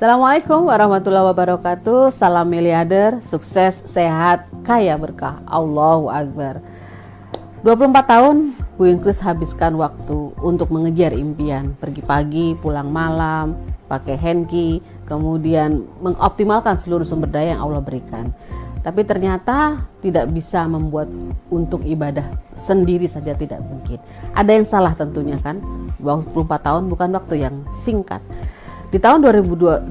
Assalamualaikum warahmatullahi wabarakatuh. Salam miliarder, sukses, sehat, kaya berkah. Allahu Akbar. 24 tahun Bu Ingkris habiskan waktu untuk mengejar impian. Pergi pagi, pulang malam, pakai handkey, kemudian mengoptimalkan seluruh sumber daya yang Allah berikan. Tapi ternyata tidak bisa membuat untuk ibadah sendiri saja, tidak mungkin. Ada yang salah tentunya kan. 24 tahun bukan waktu yang singkat. Di tahun 2010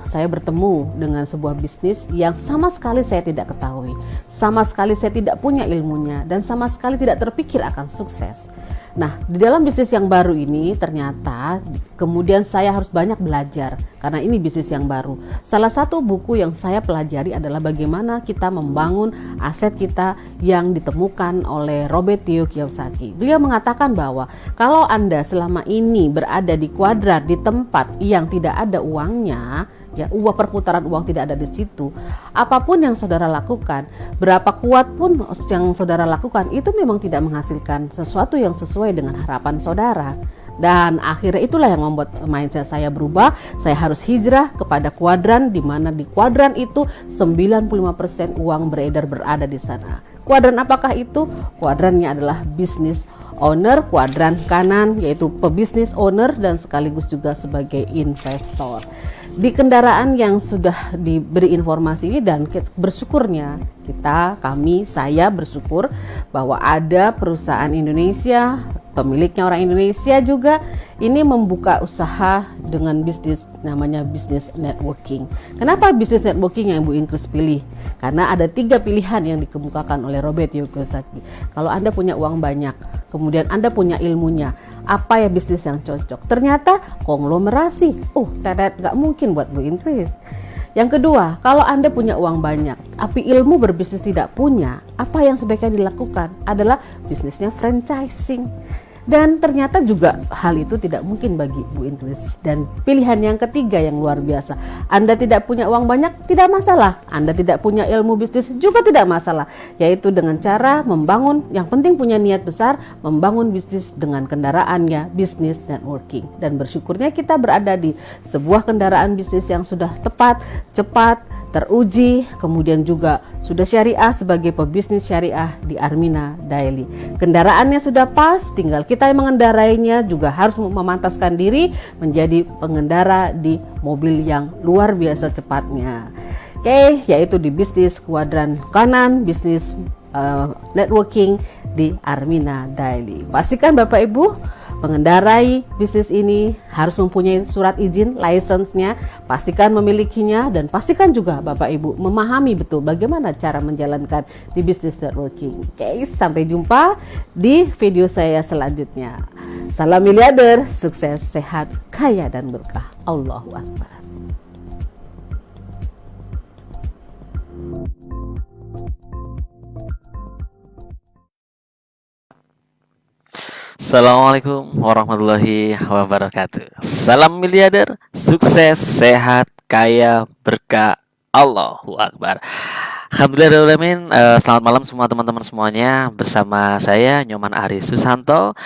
saya bertemu dengan sebuah bisnis yang sama sekali saya tidak ketahui, sama sekali saya tidak punya ilmunya, dan sama sekali tidak terpikir akan sukses. Nah, di dalam bisnis yang baru ini ternyata kemudian saya harus banyak belajar karena ini bisnis yang baru. Salah satu buku yang saya pelajari adalah bagaimana kita membangun aset kita yang ditemukan oleh Robert T. Kiyosaki. Beliau mengatakan bahwa kalau Anda selama ini berada di kuadran, di tempat yang tidak ada uangnya, ya, perputaran uang tidak ada di situ, apapun yang saudara lakukan, berapa kuat pun yang saudara lakukan, itu memang tidak menghasilkan sesuatu yang sesuai dengan harapan saudara. Dan akhirnya itulah yang membuat mindset saya berubah. Saya harus hijrah kepada kuadran, di mana di kuadran itu 95% uang beredar berada di sana. Kuadran apakah itu? Kuadrannya adalah business owner, kuadran kanan yaitu pebisnis owner dan sekaligus juga sebagai investor. Di kendaraan yang sudah diberi informasi ini, dan bersyukurnya saya bersyukur bahwa ada perusahaan Indonesia, pemiliknya orang Indonesia juga, ini membuka usaha dengan bisnis namanya bisnis networking. Kenapa bisnis networking yang Bu Ingkris pilih? Karena ada 3 pilihan yang dikemukakan oleh Robert Kiyosaki. Kalau Anda punya uang banyak, kemudian Anda punya ilmunya, apa ya bisnis yang cocok? Ternyata konglomerasi. Gak mungkin buat Bu Ingkris. Yang kedua, kalau Anda punya uang banyak, tapi ilmu berbisnis tidak punya, apa yang sebaiknya dilakukan adalah bisnisnya franchising. Dan ternyata juga hal itu tidak mungkin bagi Bu Ingkris. Dan pilihan yang ketiga yang luar biasa, Anda tidak punya uang banyak, tidak masalah. Anda tidak punya ilmu bisnis juga tidak masalah, yaitu dengan cara membangun, yang penting punya niat besar, membangun bisnis dengan kendaraannya, bisnis networking. Dan bersyukurnya kita berada di sebuah kendaraan bisnis yang sudah tepat, cepat, teruji, kemudian juga sudah syariah sebagai pebisnis syariah di Armina Daily. Kendaraannya sudah pas, tinggal kita yang mengendarainya juga harus memantaskan diri menjadi pengendara di mobil yang luar biasa cepatnya. Yaitu di bisnis kuadran kanan, bisnis networking di Armina Daily. Pastikan Bapak Ibu mengendarai bisnis ini harus mempunyai surat izin, license-nya, pastikan memilikinya, dan pastikan juga Bapak Ibu memahami betul bagaimana cara menjalankan di bisnis networking. Sampai jumpa di video saya selanjutnya. Salam miliarder, sukses, sehat, kaya dan berkah. Allahu Akbar. Assalamualaikum warahmatullahi wabarakatuh. Salam miliarder, sukses, sehat, kaya, berkah. Allahu Akbar. Alhamdulillahirrahmanirrahim. Selamat malam semua teman-teman semuanya. Bersama saya Nyoman Aris Susanto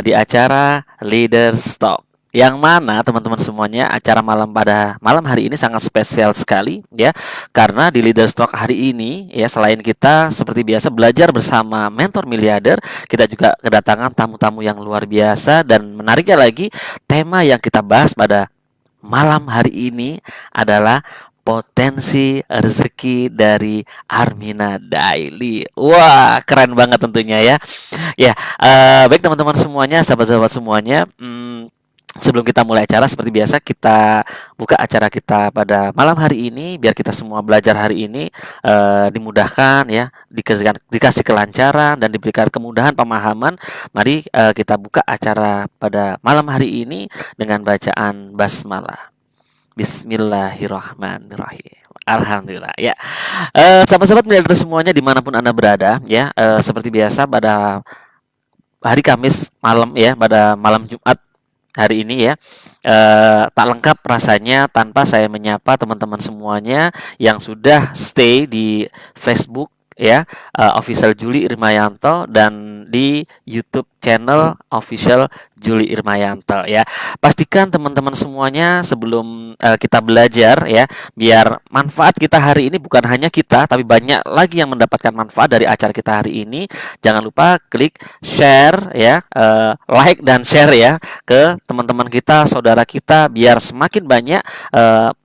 di acara Leaders Talk. Yang mana teman-teman semuanya, acara pada malam hari ini sangat spesial sekali ya. Karena di Leaders Talk hari ini ya, selain kita seperti biasa belajar bersama mentor miliarder, kita juga kedatangan tamu-tamu yang luar biasa. Dan menariknya lagi, tema yang kita bahas pada malam hari ini adalah potensi rezeki dari Armina Daily. Wah, keren banget tentunya ya. Ya, baik teman-teman semuanya, sahabat-sahabat semuanya. Sebelum kita mulai acara, seperti biasa kita buka acara kita pada malam hari ini biar kita semua belajar hari ini dimudahkan ya, dikasih kelancaran dan diberikan kemudahan pemahaman. Mari kita buka acara pada malam hari ini dengan bacaan basmalah. Bismillahirrahmanirrahim. Alhamdulillah ya. Sahabat-sahabat miliarder semuanya dimanapun Anda berada ya, seperti biasa pada hari Kamis malam ya, pada malam Jumat hari ini ya, tak lengkap rasanya tanpa saya menyapa teman-teman semuanya yang sudah stay di Facebook ya, official Juli Rimayanto, dan di YouTube channel official Juli Irmayanto ya. Pastikan teman-teman semuanya sebelum kita belajar ya, biar manfaat kita hari ini bukan hanya kita, tapi banyak lagi yang mendapatkan manfaat dari acara kita hari ini. Jangan lupa klik share ya, like dan share ya ke teman-teman kita, saudara kita, biar semakin banyak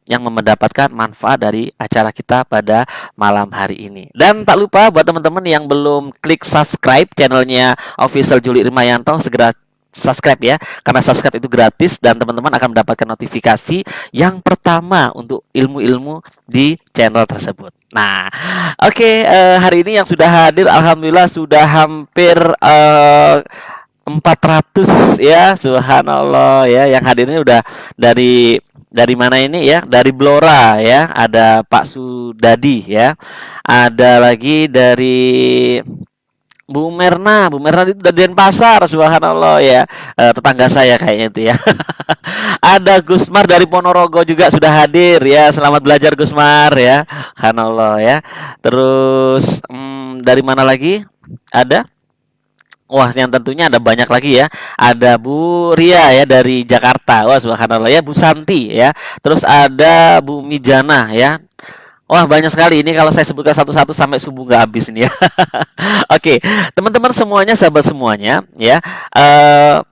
yang mendapatkan manfaat dari acara kita pada malam hari ini. Dan tak lupa buat teman-teman yang belum klik subscribe channelnya Official Juli Irmayanto, segera subscribe ya, karena subscribe itu gratis dan teman-teman akan mendapatkan notifikasi yang pertama untuk ilmu-ilmu di channel tersebut. Nah, oke, hari ini yang sudah hadir alhamdulillah sudah hampir 400 ya, subhanallah ya. Yang hadirnya udah dari mana ini ya? Dari Blora ya, ada Pak Sudadi ya. Ada lagi dari Bu Merna itu dari Denpasar, subhanallah ya. Tetangga saya kayaknya itu ya. Ada Gusmar dari Ponorogo juga sudah hadir ya. Selamat belajar Gusmar ya. Subhanallah ya. Terus dari mana lagi? Ada? Wah, yang tentunya ada banyak lagi ya. Ada Bu Ria ya dari Jakarta. Wah, subhanallah ya. Bu Santi ya. Terus ada Bu Mijana ya. Wah, banyak sekali ini kalau saya sebutkan satu-satu sampai subuh nggak habis ini ya. Oke, teman-teman semuanya, sahabat semuanya, ya. Eh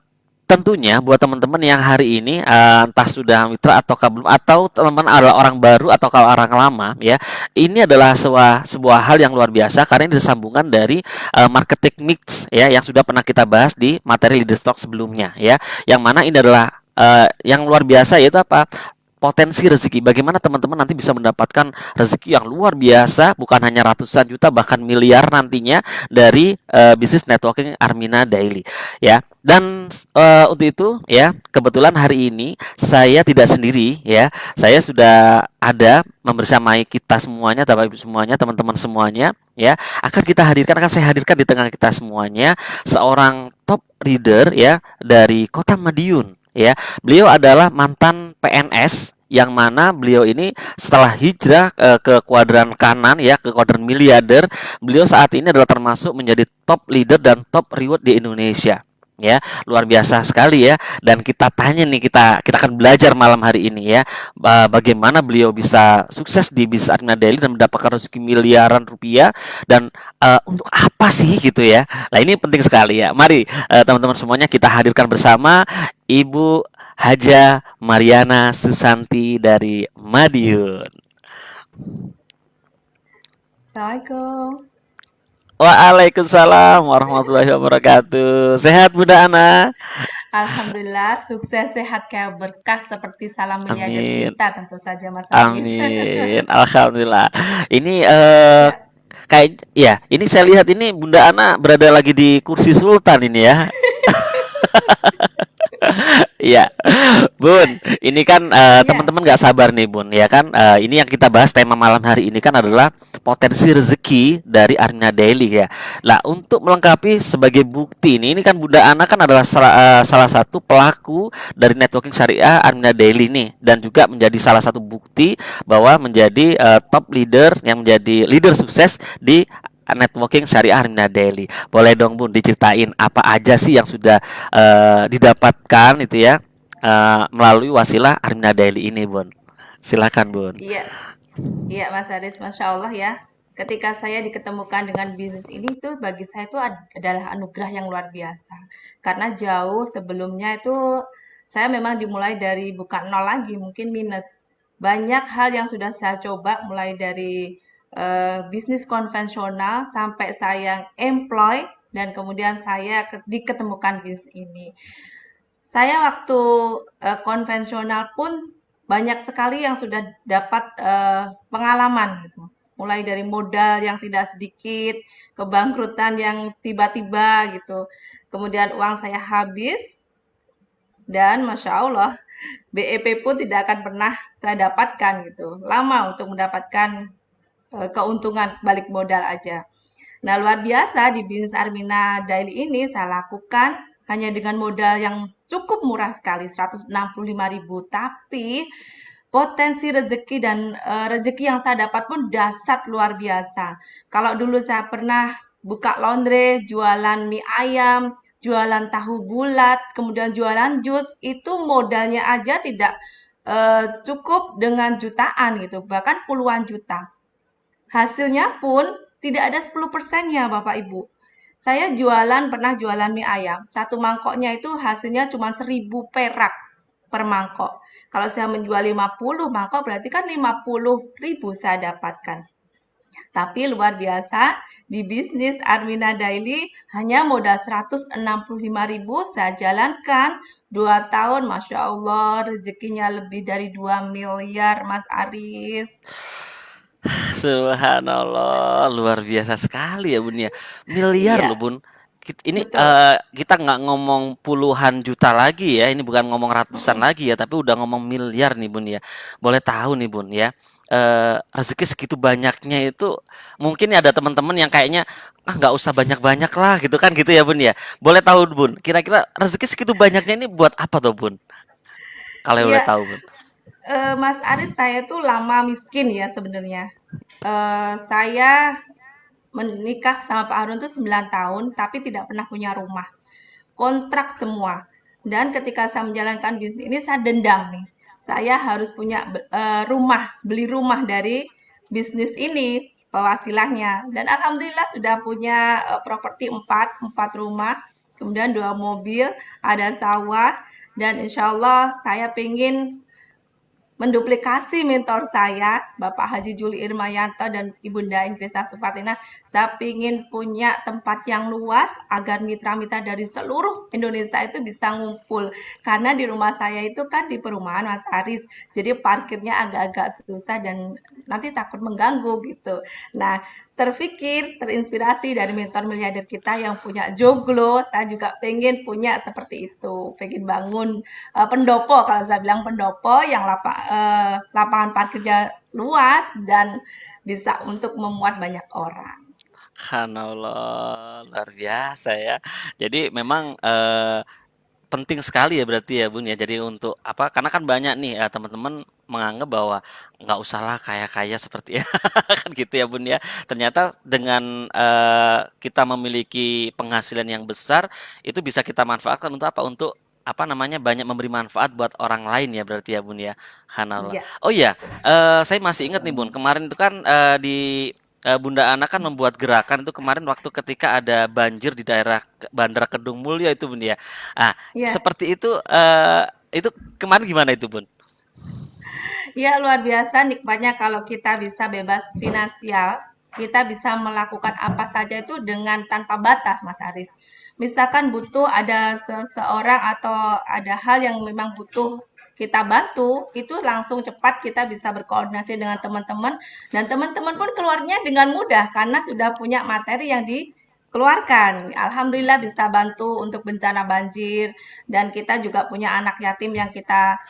Tentunya buat teman-teman yang hari ini entah sudah mitra atau belum, atau teman-teman adalah orang baru atau kalau orang lama ya, ini adalah sebuah hal yang luar biasa karena ini disambungan dari marketing mix ya yang sudah pernah kita bahas di materi leader stock sebelumnya ya, yang mana ini adalah yang luar biasa yaitu apa? Potensi rezeki. Bagaimana teman-teman nanti bisa mendapatkan rezeki yang luar biasa, bukan hanya ratusan juta bahkan miliar nantinya dari bisnis networking Armina Daily ya. Dan untuk itu ya, kebetulan hari ini saya tidak sendiri ya. Saya sudah ada membersamai kita semuanya, Bapak Ibu semuanya, teman-teman semuanya ya. Akan saya hadirkan di tengah kita semuanya seorang top leader ya dari Kota Madiun ya. Beliau adalah mantan PNS yang mana beliau ini setelah hijrah ke kuadran kanan ya, ke kuadran miliarder, beliau saat ini adalah termasuk menjadi top leader dan top reward di Indonesia. Ya, luar biasa sekali ya. Dan kita tanya nih, kita akan belajar malam hari ini ya, bagaimana beliau bisa sukses di bisnis Armina Daily dan mendapatkan rezeki miliaran rupiah, dan untuk apa sih gitu ya. Nah, ini penting sekali ya. Mari teman-teman semuanya kita hadirkan bersama Ibu Haja Mariana Susanti dari Madiun. Assalamualaikum. Waalaikumsalam warahmatullahi wabarakatuh. Sehat Bunda Ana? Alhamdulillah, sukses, sehat, kayak berkah seperti salam miliarder Amin. kita tentu saja Mas Haris. Amin. Alhamdulillah. Ini Ya, kayak ya, ini saya lihat ini Bunda Ana berada lagi di kursi sultan ini ya. Iya, Bun. Ini kan ya, teman-teman nggak sabar nih, Bun. Ya kan, ini yang kita bahas tema malam hari ini kan adalah potensi rezeki dari Arina Daily ya. Nah, untuk melengkapi sebagai bukti ini kan Bunda Ana kan adalah salah satu pelaku dari networking syariah Arina Daily nih, dan juga menjadi salah satu bukti bahwa menjadi top leader yang menjadi leader sukses di networking syariah Armina Daily. Boleh dong Bun diceritain apa aja sih yang sudah didapatkan itu ya melalui wasilah Armina Daily ini, Bun. Silakan, Bun. iya, iya Mas Haris, Masya Allah ya. Ketika saya diketemukan dengan bisnis ini tuh bagi saya itu adalah anugerah yang luar biasa. Karena jauh sebelumnya itu saya memang dimulai dari bukan nol lagi, mungkin minus. Banyak hal yang sudah saya coba mulai dari bisnis konvensional sampai saya employ dan kemudian saya diketemukan bisnis ini. Saya waktu konvensional pun banyak sekali yang sudah dapat pengalaman gitu. Mulai dari modal yang tidak sedikit, kebangkrutan yang tiba-tiba gitu. Kemudian uang saya habis dan Masya Allah BEP pun tidak akan pernah saya dapatkan gitu. Lama untuk mendapatkan keuntungan balik modal aja. Nah, luar biasa di bisnis Armina Daily ini saya lakukan hanya dengan modal yang cukup murah sekali, 165.000. Tapi potensi rezeki dan rezeki yang saya dapat pun dahsyat luar biasa. Kalau dulu saya pernah buka laundry, jualan mie ayam, jualan tahu bulat, kemudian jualan jus, itu modalnya aja tidak cukup dengan jutaan gitu, bahkan puluhan juta. Hasilnya pun tidak ada 10%-nya Bapak Ibu. Saya pernah jualan mie ayam. Satu mangkoknya itu hasilnya cuma 1.000 perak per mangkok. Kalau saya menjual 50 mangkok berarti kan 50.000 saya dapatkan. Tapi luar biasa, di bisnis Armina Daily hanya modal 165.000 saya jalankan 2 tahun. Masya Allah, rezekinya lebih dari 2 miliar Mas Aris. Subhanallah, luar biasa sekali ya Bun ya. Miliar Iya, loh Bun. Ini betul. kita nggak ngomong puluhan juta lagi ya. Ini bukan ngomong ratusan lagi ya, tapi udah ngomong miliar nih Bun ya. Boleh tahu nih Bun ya. Rezeki segitu banyaknya itu mungkin ya ada teman-teman yang kayaknya nggak usah banyak-banyak lah gitu kan gitu ya Bun ya. Boleh tahu Bun, kira-kira rezeki segitu banyaknya ini buat apa tuh Bun? Kalau boleh Iya, tahu Bun. Mas Aris, saya tuh lama miskin ya sebenarnya. Saya menikah sama Pak Harun tuh 9 tahun, tapi tidak pernah punya rumah. Kontrak semua. Dan ketika saya menjalankan bisnis ini, saya dendam nih. Saya harus punya rumah, beli rumah dari bisnis ini, penghasilannya. Dan alhamdulillah sudah punya properti 4 rumah, kemudian 2 mobil, ada sawah, dan insya Allah saya pengen menduplikasi mentor saya, Bapak Haji Juli Irmayanto dan Ibunda Ingresa Supatina. Saya ingin punya tempat yang luas agar mitra-mitra dari seluruh Indonesia itu bisa ngumpul. Karena di rumah saya itu kan di perumahan Mas Aris, jadi parkirnya agak-agak susah dan nanti takut mengganggu gitu. Nah, terinspirasi dari mentor miliarder kita yang punya Joglo, saya juga pengen punya seperti itu, pengen bangun pendopo, kalau saya bilang pendopo yang lapangan parkirnya luas dan bisa untuk memuat banyak orang. Subhanallah, luar biasa ya. Jadi memang penting sekali ya berarti ya Bun ya. Jadi untuk apa? Karena kan banyak nih teman-teman menganggap bahwa nggak usahlah kaya-kaya seperti ya kan gitu ya Bun ya. Ternyata dengan kita memiliki penghasilan yang besar itu bisa kita manfaatkan untuk apa? Untuk apa namanya banyak memberi manfaat buat orang lain ya berarti ya Bun ya. Subhanallah. Iya, Oh iya, saya masih ingat nih Bun. Kemarin itu kan di Bunda Ana kan membuat gerakan itu kemarin waktu ketika ada banjir di daerah Bandara Kedung Mulyo itu Bun ya. Ah, iya. seperti itu kemarin gimana itu Bun? Ya, luar biasa nikmatnya kalau kita bisa bebas finansial, kita bisa melakukan apa saja itu dengan tanpa batas, Mas Aris. Misalkan butuh ada seseorang atau ada hal yang memang butuh kita bantu, itu langsung cepat kita bisa berkoordinasi dengan teman-teman dan teman-teman pun keluarnya dengan mudah karena sudah punya materi yang dikeluarkan. Alhamdulillah bisa bantu untuk bencana banjir dan kita juga punya anak yatim yang kita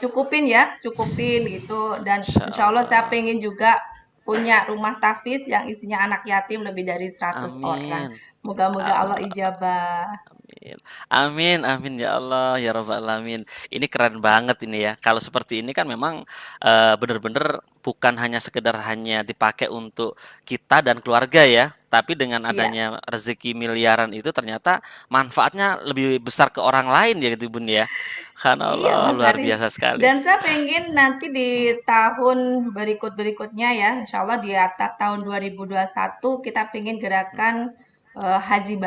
cukupin gitu dan Insya insya Allah saya Allah. pengen juga punya rumah tahfiz yang isinya anak yatim lebih dari 100 orang. Amin. Moga-moga Allah Allah. ijabah. Amin. Amin, amin ya Allah, ya Rabbal Alamin. Ini keren banget ini ya. Kalau seperti ini kan memang benar-benar bukan hanya sekedar hanya dipakai untuk kita dan keluarga ya, tapi dengan Iya, adanya rezeki miliaran itu ternyata manfaatnya lebih besar ke orang lain ya gitu Bun ya. iya Subhanallah, Mas luar Haris. biasa sekali. Dan saya pengen nanti di tahun berikut-berikutnya ya, insya Allah di atas tahun 2021 kita pengen gerakan haji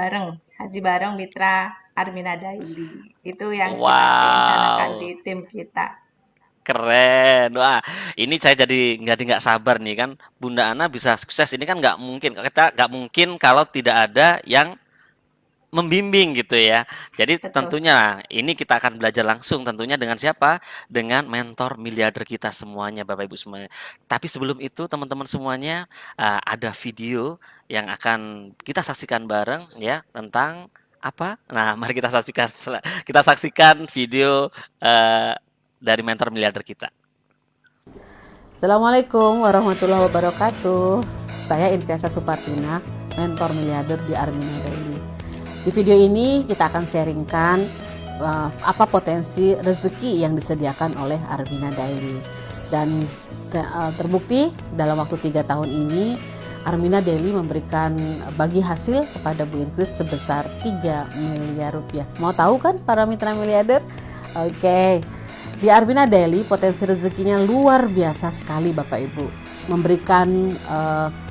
bareng mitra Armina Daily. Itu yang kita rencanakan di Wow. tim kita. Keren. Wah, ini saya jadi nggak sabar nih kan. Bunda Ana bisa sukses ini kan nggak mungkin. Kita nggak mungkin kalau tidak ada yang membimbing gitu ya. Jadi Betul. tentunya ini kita akan belajar langsung tentunya dengan siapa? Dengan mentor miliarder kita semuanya Bapak Ibu semuanya. Tapi sebelum itu teman-teman semuanya ada video yang akan kita saksikan bareng ya tentang apa? Nah, mari kita saksikan video dari mentor miliarder kita. Assalamualaikum warahmatullahi wabarakatuh. Saya Intiasa Supartina, mentor miliarder di Armina Daily. Di video ini kita akan sharingkan apa potensi rezeki yang disediakan oleh Armina Daily. Dan terbukti dalam waktu 3 tahun ini Armina Daily memberikan bagi hasil kepada Bu Inkris sebesar 3 miliar rupiah. Mau tahu kan para mitra miliarder? Oke. Di Armina Daily potensi rezekinya luar biasa sekali Bapak Ibu. Memberikan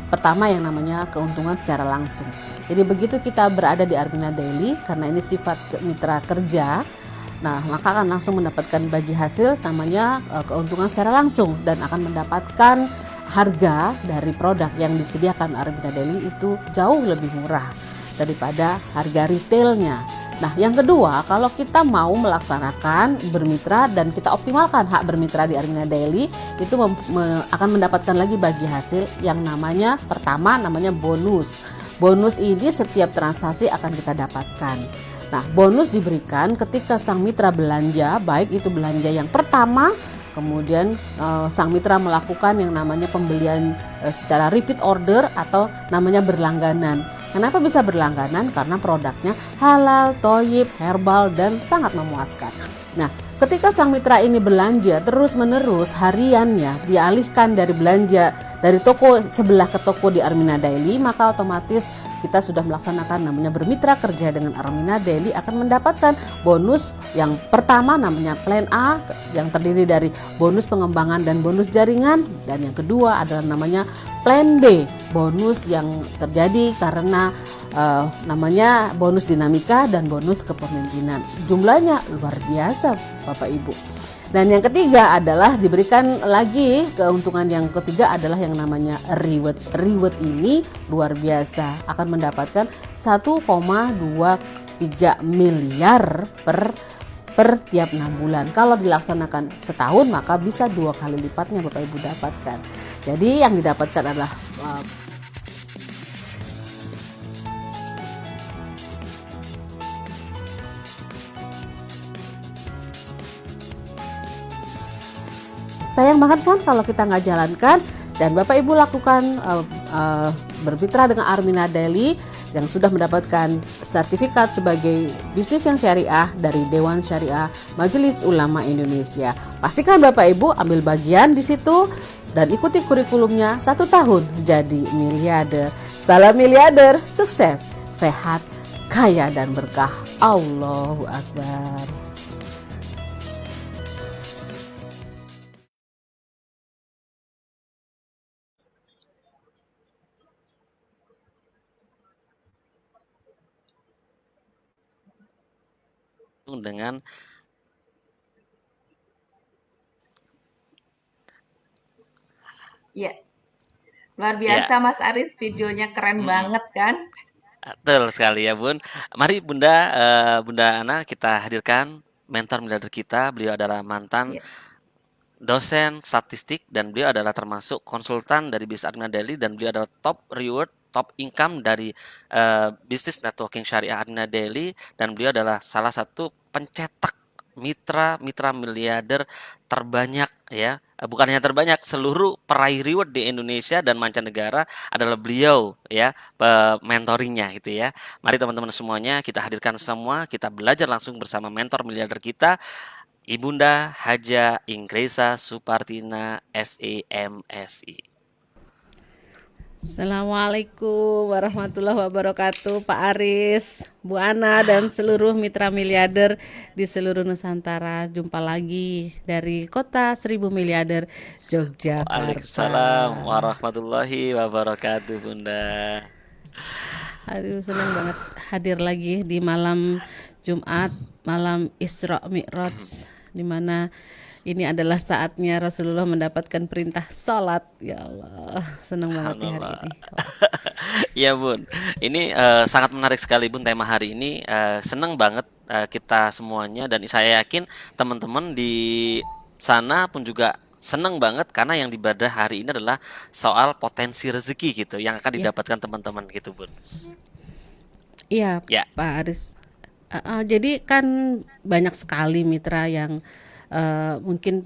pertama yang namanya keuntungan secara langsung. Jadi begitu kita berada di Armina Daily, karena ini sifat mitra kerja, nah maka akan langsung mendapatkan bagi hasil namanya keuntungan secara langsung, dan akan mendapatkan harga dari produk yang disediakan Armina Daily itu jauh lebih murah daripada harga retailnya. Nah, yang kedua, kalau kita mau melaksanakan bermitra dan kita optimalkan hak bermitra di Armina Daily, itu akan mendapatkan lagi bagi hasil yang namanya, pertama namanya bonus. Bonus ini setiap transaksi akan kita dapatkan. Nah, bonus diberikan ketika sang mitra belanja, baik itu belanja yang pertama, kemudian sang mitra melakukan yang namanya pembelian secara repeat order atau namanya berlangganan. Kenapa bisa berlangganan? Karena produknya halal, thoyyib, herbal, dan sangat memuaskan. Nah, ketika sang mitra ini belanja terus-menerus hariannya dialihkan dari belanja dari toko sebelah ke toko di Armina Daily, maka otomatis kita sudah melaksanakan namanya bermitra kerja dengan Armina Daily, akan mendapatkan bonus yang pertama namanya Plan A yang terdiri dari bonus pengembangan dan bonus jaringan, dan yang kedua adalah namanya Plan B, bonus yang terjadi karena namanya bonus dinamika dan bonus kepemimpinan. Jumlahnya luar biasa Bapak Ibu. Dan yang ketiga adalah diberikan lagi keuntungan yang ketiga adalah yang namanya reward. Reward ini luar biasa, akan mendapatkan 1,23 miliar per tiap 6 bulan. Kalau dilaksanakan setahun maka bisa 2 kali lipatnya Bapak Ibu dapatkan. Jadi yang didapatkan adalah sayang banget kan kalau kita nggak jalankan. Dan Bapak Ibu lakukan bermitra dengan Armina Daily yang sudah mendapatkan sertifikat sebagai bisnis yang syariah dari Dewan Syariah Majelis Ulama Indonesia. Pastikan Bapak Ibu ambil bagian di situ dan ikuti kurikulumnya 1 tahun jadi miliarder. Salam miliarder, sukses, sehat, kaya dan berkah. Allahu Akbar. Dengan Ya, luar ya, biasa Mas Aris, videonya keren banget kan? betul sekali ya Bun. Mari Bunda Ana kita hadirkan mentor miliarder kita. Beliau adalah mantan Ya, dosen statistik dan beliau adalah termasuk konsultan dari bisnis Armina Daily, dan beliau adalah top reward, top income dari bisnis networking syariah Armina Daily, dan beliau adalah salah satu pencetak mitra miliarder terbanyak ya. Bukan hanya terbanyak, seluruh peraih reward di Indonesia dan mancanegara adalah beliau ya, mentoringnya gitu ya. Mari teman-teman semuanya kita hadirkan semua, kita belajar langsung bersama mentor miliarder kita, Ibunda Haja Ingresa Supartina SEMSI. Assalamualaikum warahmatullahi wabarakatuh, Pak Aris, Bu Ana, dan seluruh mitra miliarder di seluruh Nusantara. Jumpa lagi dari kota 1000 miliarder, Yogyakarta. Waalaikumsalam warahmatullahi wabarakatuh, Bunda. Aduh, senang banget hadir lagi di malam Jumat, malam Isra Mi'raj, di mana ini adalah saatnya Rasulullah mendapatkan perintah sholat. Ya Allah, senang banget di hari Subhanallah. ini. Iya Bun, ini sangat menarik sekali Bun tema hari ini. Senang banget kita semuanya, dan saya yakin teman-teman di sana pun juga senang banget karena yang dibahas hari ini adalah soal potensi rezeki gitu yang akan Ya, didapatkan teman-teman gitu Bun. iya Ya, Pak Aris. Jadi kan banyak sekali mitra yang mungkin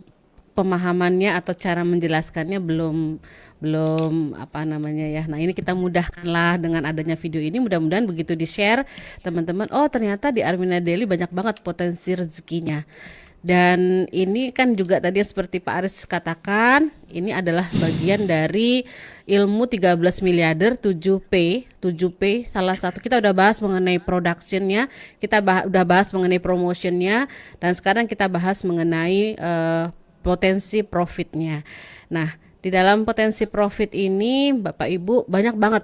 pemahamannya atau cara menjelaskannya belum belum apa namanya ya. Nah, ini kita mudahkanlah dengan adanya video ini, mudah-mudahan begitu di-share teman-teman, oh ternyata di Armina Daily banyak banget potensi rezekinya. Dan ini kan juga tadi seperti Pak Aris katakan, ini adalah bagian dari ilmu 13 miliarder 7P. 7P salah satu kita udah bahas mengenai productionnya, kita udah bahas mengenai promotionnya, dan sekarang kita bahas mengenai potensi profitnya. Nah, di dalam potensi profit ini Bapak Ibu banyak banget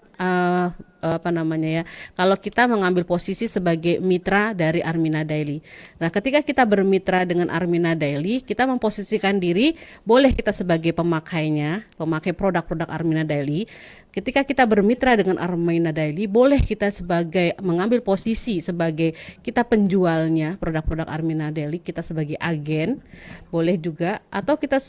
apa namanya ya, kalau kita mengambil posisi sebagai mitra dari Armina Daily. Nah, ketika kita bermitra dengan Armina Daily, kita memposisikan diri, boleh kita sebagai pemakainya, pemakai produk-produk Armina Daily. Ketika kita bermitra dengan Armina Daily, boleh kita sebagai mengambil posisi sebagai kita penjualnya produk-produk Armina Daily, kita sebagai agen, boleh juga. Atau kita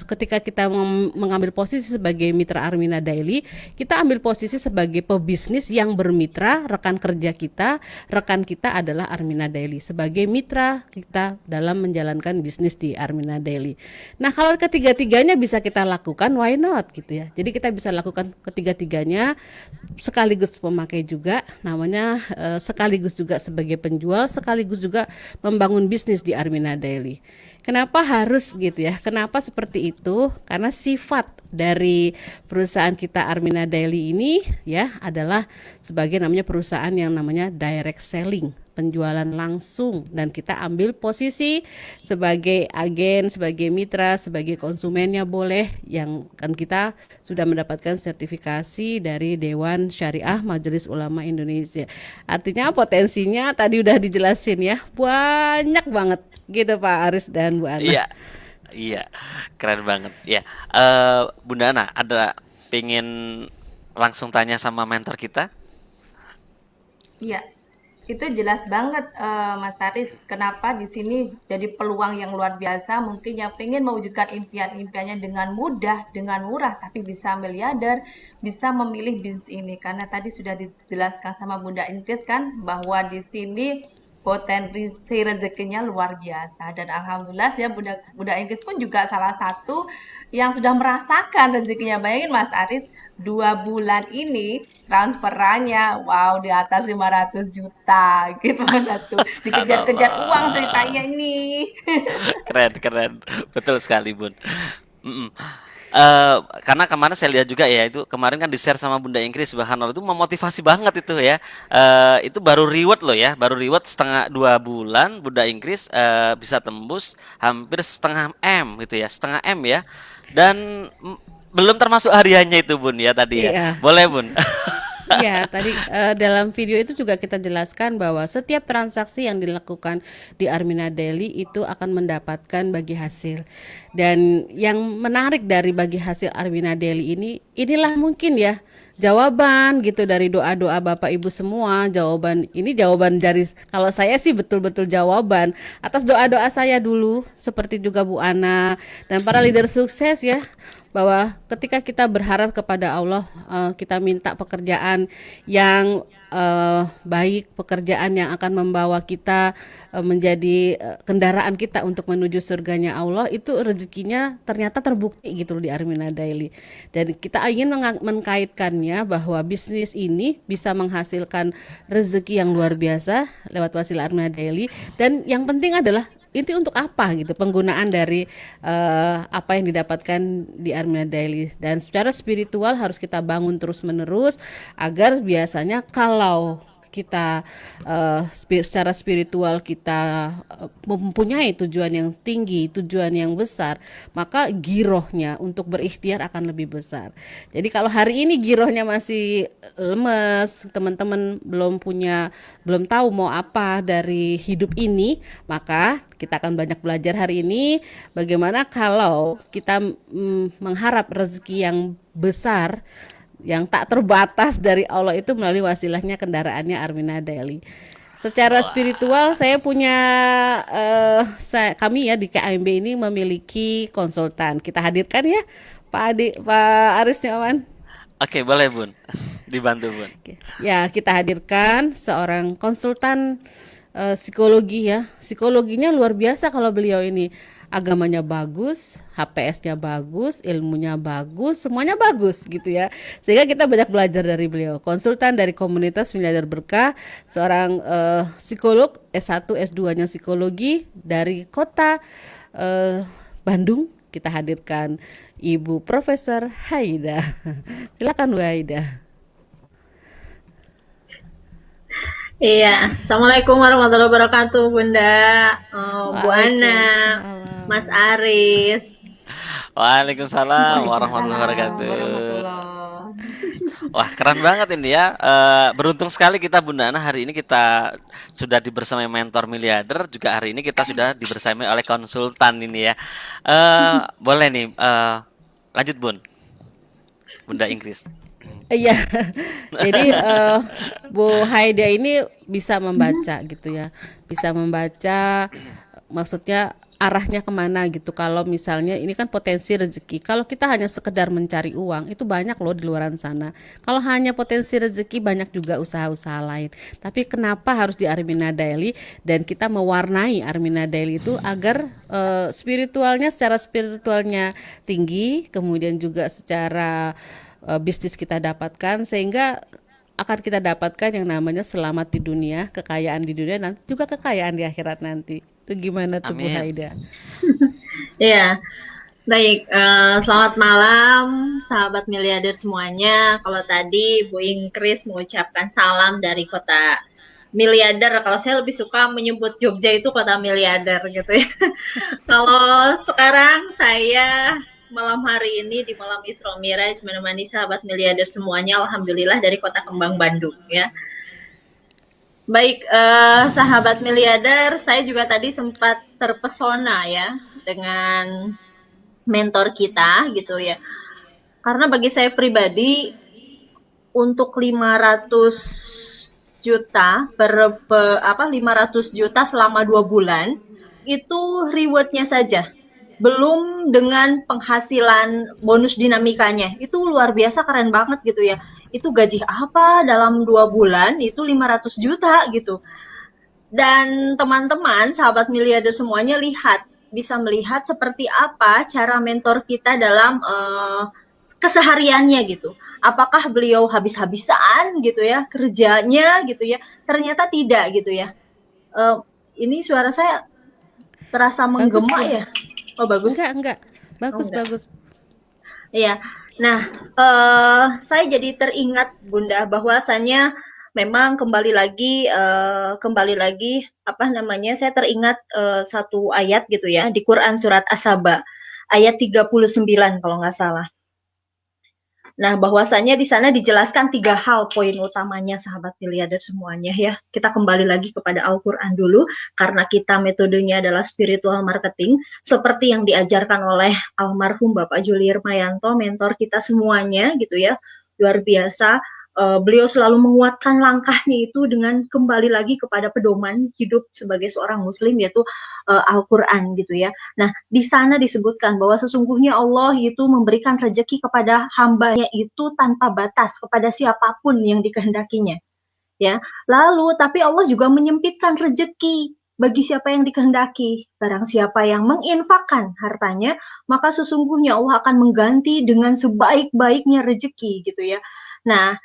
ketika kita mengambil posisi sebagai mitra Armina Daily, kita ambil posisi sebagai pebisnis yang bermitra, rekan kerja kita, rekan kita adalah Armina Daily sebagai mitra kita dalam menjalankan bisnis di Armina Daily. Nah, kalau ketiga-tiganya bisa kita lakukan, why not gitu ya. Jadi kita bisa lakukan ketiga-tiganya sekaligus pemakai juga, namanya sekaligus juga sebagai penjual, sekaligus juga membangun bisnis di Armina Daily. Kenapa harus gitu ya? Kenapa seperti itu? Karena sifat dari perusahaan kita Armina Daily ini ya adalah sebagai namanya perusahaan yang namanya direct selling, penjualan langsung, dan kita ambil posisi sebagai agen, sebagai mitra, sebagai konsumennya boleh, yang kan kita sudah mendapatkan sertifikasi dari Dewan Syariah Majelis Ulama Indonesia. Artinya potensinya tadi udah dijelasin ya, banyak banget gitu Pak Aris dan Bu Ana. Iya, iya, keren banget. Ya, Bunda Ana, ada pengen langsung tanya sama mentor kita? Iya, itu jelas banget Mas Haris. Kenapa di sini jadi peluang yang luar biasa. Mungkin yang pengen mewujudkan impian-impiannya dengan mudah, dengan murah, tapi bisa miliarder, bisa memilih bisnis ini. Karena tadi sudah dijelaskan sama Bunda Inggris kan, bahwa di sini potensi rezekinya luar biasa. Dan alhamdulillah ya Bunda Inggris pun juga salah satu yang sudah merasakan rezekinya. Bayangin Mas Aris, 2 bulan ini transferannya wow di atas 500 juta. Gimana tuh? Dikejar-kejar uang ceritanya Subhanallah. ini. Keren, keren. Betul sekali, Bun. Mm-mm. Karena kemarin saya lihat juga ya, itu kemarin kan di-share sama Bunda Inggris, subhanallah, itu memotivasi banget itu ya. Itu baru reward loh ya, baru reward setengah 2 bulan Bunda Inggris bisa tembus hampir setengah M gitu ya, setengah M ya. Dan belum termasuk hariannya itu Bun ya tadi ya. Iya. Boleh Bun. Ya, tadi dalam video itu juga kita jelaskan bahwa setiap transaksi yang dilakukan di Armina Daily itu akan mendapatkan bagi hasil. Dan yang menarik dari bagi hasil Armina Daily ini, inilah mungkin ya jawaban gitu dari doa-doa Bapak Ibu semua. Jawaban dari, kalau saya sih betul-betul jawaban atas doa-doa saya dulu, seperti juga Bu Ana dan para leader sukses ya, bahwa ketika kita berharap kepada Allah, kita minta pekerjaan yang baik, pekerjaan yang akan membawa kita menjadi kendaraan kita untuk menuju surganya Allah, itu rezekinya ternyata terbukti gitu loh di Armina Daily. Dan kita ingin mengkaitkannya bahwa bisnis ini bisa menghasilkan rezeki yang luar biasa lewat wasilah Armina Daily, dan yang penting adalah ini untuk apa gitu penggunaan dari apa yang didapatkan di Armina Daily. Dan secara spiritual harus kita bangun terus menerus agar biasanya kalau kita secara spiritual kita mempunyai tujuan yang tinggi, tujuan yang besar, maka girohnya untuk berikhtiar akan lebih besar. Jadi kalau hari ini girohnya masih lemes, teman-teman belum tahu mau apa dari hidup ini, maka kita akan banyak belajar hari ini bagaimana kalau kita mengharap rezeki yang besar, yang tak terbatas dari Allah itu melalui wasilahnya kendaraannya Armina Daily. Secara spiritual saya punya kami ya di KAMB ini memiliki konsultan. Kita hadirkan ya Pak Aris Nyaman. Oke, boleh Bun. Dibantu Bun. Ya, kita hadirkan seorang konsultan psikologi ya. Psikologinya luar biasa kalau beliau ini. agamanya bagus, HPS-nya bagus, ilmunya bagus, semuanya bagus gitu ya. Sehingga kita banyak belajar dari beliau. Konsultan dari komunitas Miliarder Berkah, seorang psikolog S1 S2-nya psikologi dari kota Bandung. Kita hadirkan Ibu Profesor Haida. Silakan Bu Haida. Iya, Assalamualaikum warahmatullahi wabarakatuh, Bunda, Bu Ana, Mas Waalaikumsalam. Aris. Waalaikumsalam warahmatullahi Waalaikumsalam wabarakatuh. warahmatullah. Wah, keren banget ini ya. Beruntung sekali kita Bunda Ana, hari ini kita sudah dibersamai mentor miliarder, juga hari ini kita sudah dibersamai oleh konsultan ini ya. Boleh nih, lanjut Bun, Bunda Inggris. Iya, jadi Bu Haida ini bisa membaca gitu ya, bisa membaca, maksudnya arahnya kemana gitu. Kalau misalnya ini kan potensi rezeki, kalau kita hanya sekedar mencari uang itu banyak loh di luaran sana. Kalau hanya potensi rezeki banyak juga usaha-usaha lain. Tapi kenapa harus di Armina Daily dan kita mewarnai Armina Daily itu agar spiritualnya, secara spiritualnya tinggi, kemudian juga secara bisnis kita dapatkan, sehingga akan kita dapatkan yang namanya selamat di dunia, kekayaan di dunia, nanti juga kekayaan di akhirat nanti. Itu gimana tuh Bu Amin. Haida? Iya, baik. Selamat malam, sahabat miliarder semuanya. Kalau tadi Bu Ingkris mengucapkan salam dari kota miliarder, kalau saya lebih suka menyebut Jogja itu kota miliarder gitu ya. Kalau sekarang saya malam hari ini di malam Isra Miraj menemani sahabat miliarder semuanya, alhamdulillah dari Kota Kembang Bandung ya. Baik, sahabat miliarder, saya juga tadi sempat terpesona ya dengan mentor kita gitu ya. Karena bagi saya pribadi untuk 500 juta 500 juta selama 2 bulan itu rewardnya saja, belum dengan penghasilan bonus dinamikanya. Itu luar biasa, keren banget gitu ya. Itu gaji apa dalam 2 bulan itu 500 juta gitu. Dan teman-teman, sahabat miliarder semuanya bisa melihat seperti apa cara mentor kita dalam kesehariannya gitu. Apakah beliau habis-habisan gitu ya kerjanya gitu ya? Ternyata tidak gitu ya. Ini suara saya terasa Bagus menggema Bu. ya? Oh bagus. Enggak. Oh, Bagus, enggak. bagus. Iya. Nah, saya jadi teringat Bunda bahwasanya memang kembali lagi apa namanya? Saya teringat satu ayat gitu ya di Quran surat As-Saba ayat 39 kalau nggak salah. Nah, bahwasanya di sana dijelaskan 3 hal poin utamanya sahabat miliarder semuanya ya. Kita kembali lagi kepada Al-Quran dulu, karena kita metodenya adalah spiritual marketing, seperti yang diajarkan oleh almarhum Bapak Juli Irmayanto, mentor kita semuanya gitu ya. Luar biasa, beliau selalu menguatkan langkahnya itu dengan kembali lagi kepada pedoman hidup sebagai seorang muslim, yaitu Al-Quran gitu ya. Nah, di sana disebutkan bahwa sesungguhnya Allah itu memberikan rezeki kepada hambanya itu tanpa batas kepada siapapun yang dikehendakinya. Ya, lalu tapi Allah juga menyempitkan rezeki bagi siapa yang dikehendaki. Barang siapa yang menginfakkan hartanya, maka sesungguhnya Allah akan mengganti dengan sebaik-baiknya rezeki gitu ya. Nah,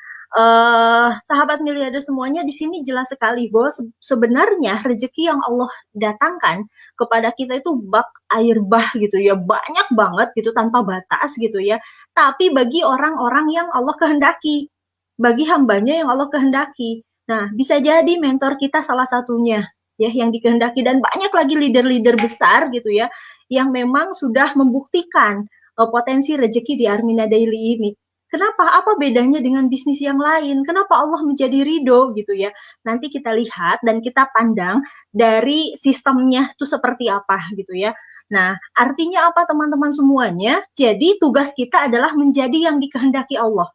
sahabat miliarder semuanya, di sini jelas sekali bahwa sebenarnya rezeki yang Allah datangkan kepada kita itu bak air bah gitu ya, banyak banget gitu tanpa batas gitu ya. Tapi bagi orang-orang yang Allah kehendaki, bagi hambanya yang Allah kehendaki. Nah, bisa jadi mentor kita salah satunya ya yang dikehendaki, dan banyak lagi leader-leader besar gitu ya yang memang sudah membuktikan potensi rezeki di Armina Daily ini. Kenapa? Apa bedanya dengan bisnis yang lain? Kenapa Allah menjadi ridho gitu ya? Nanti kita lihat dan kita pandang dari sistemnya itu seperti apa gitu ya. Nah, artinya apa teman-teman semuanya? Jadi tugas kita adalah menjadi yang dikehendaki Allah.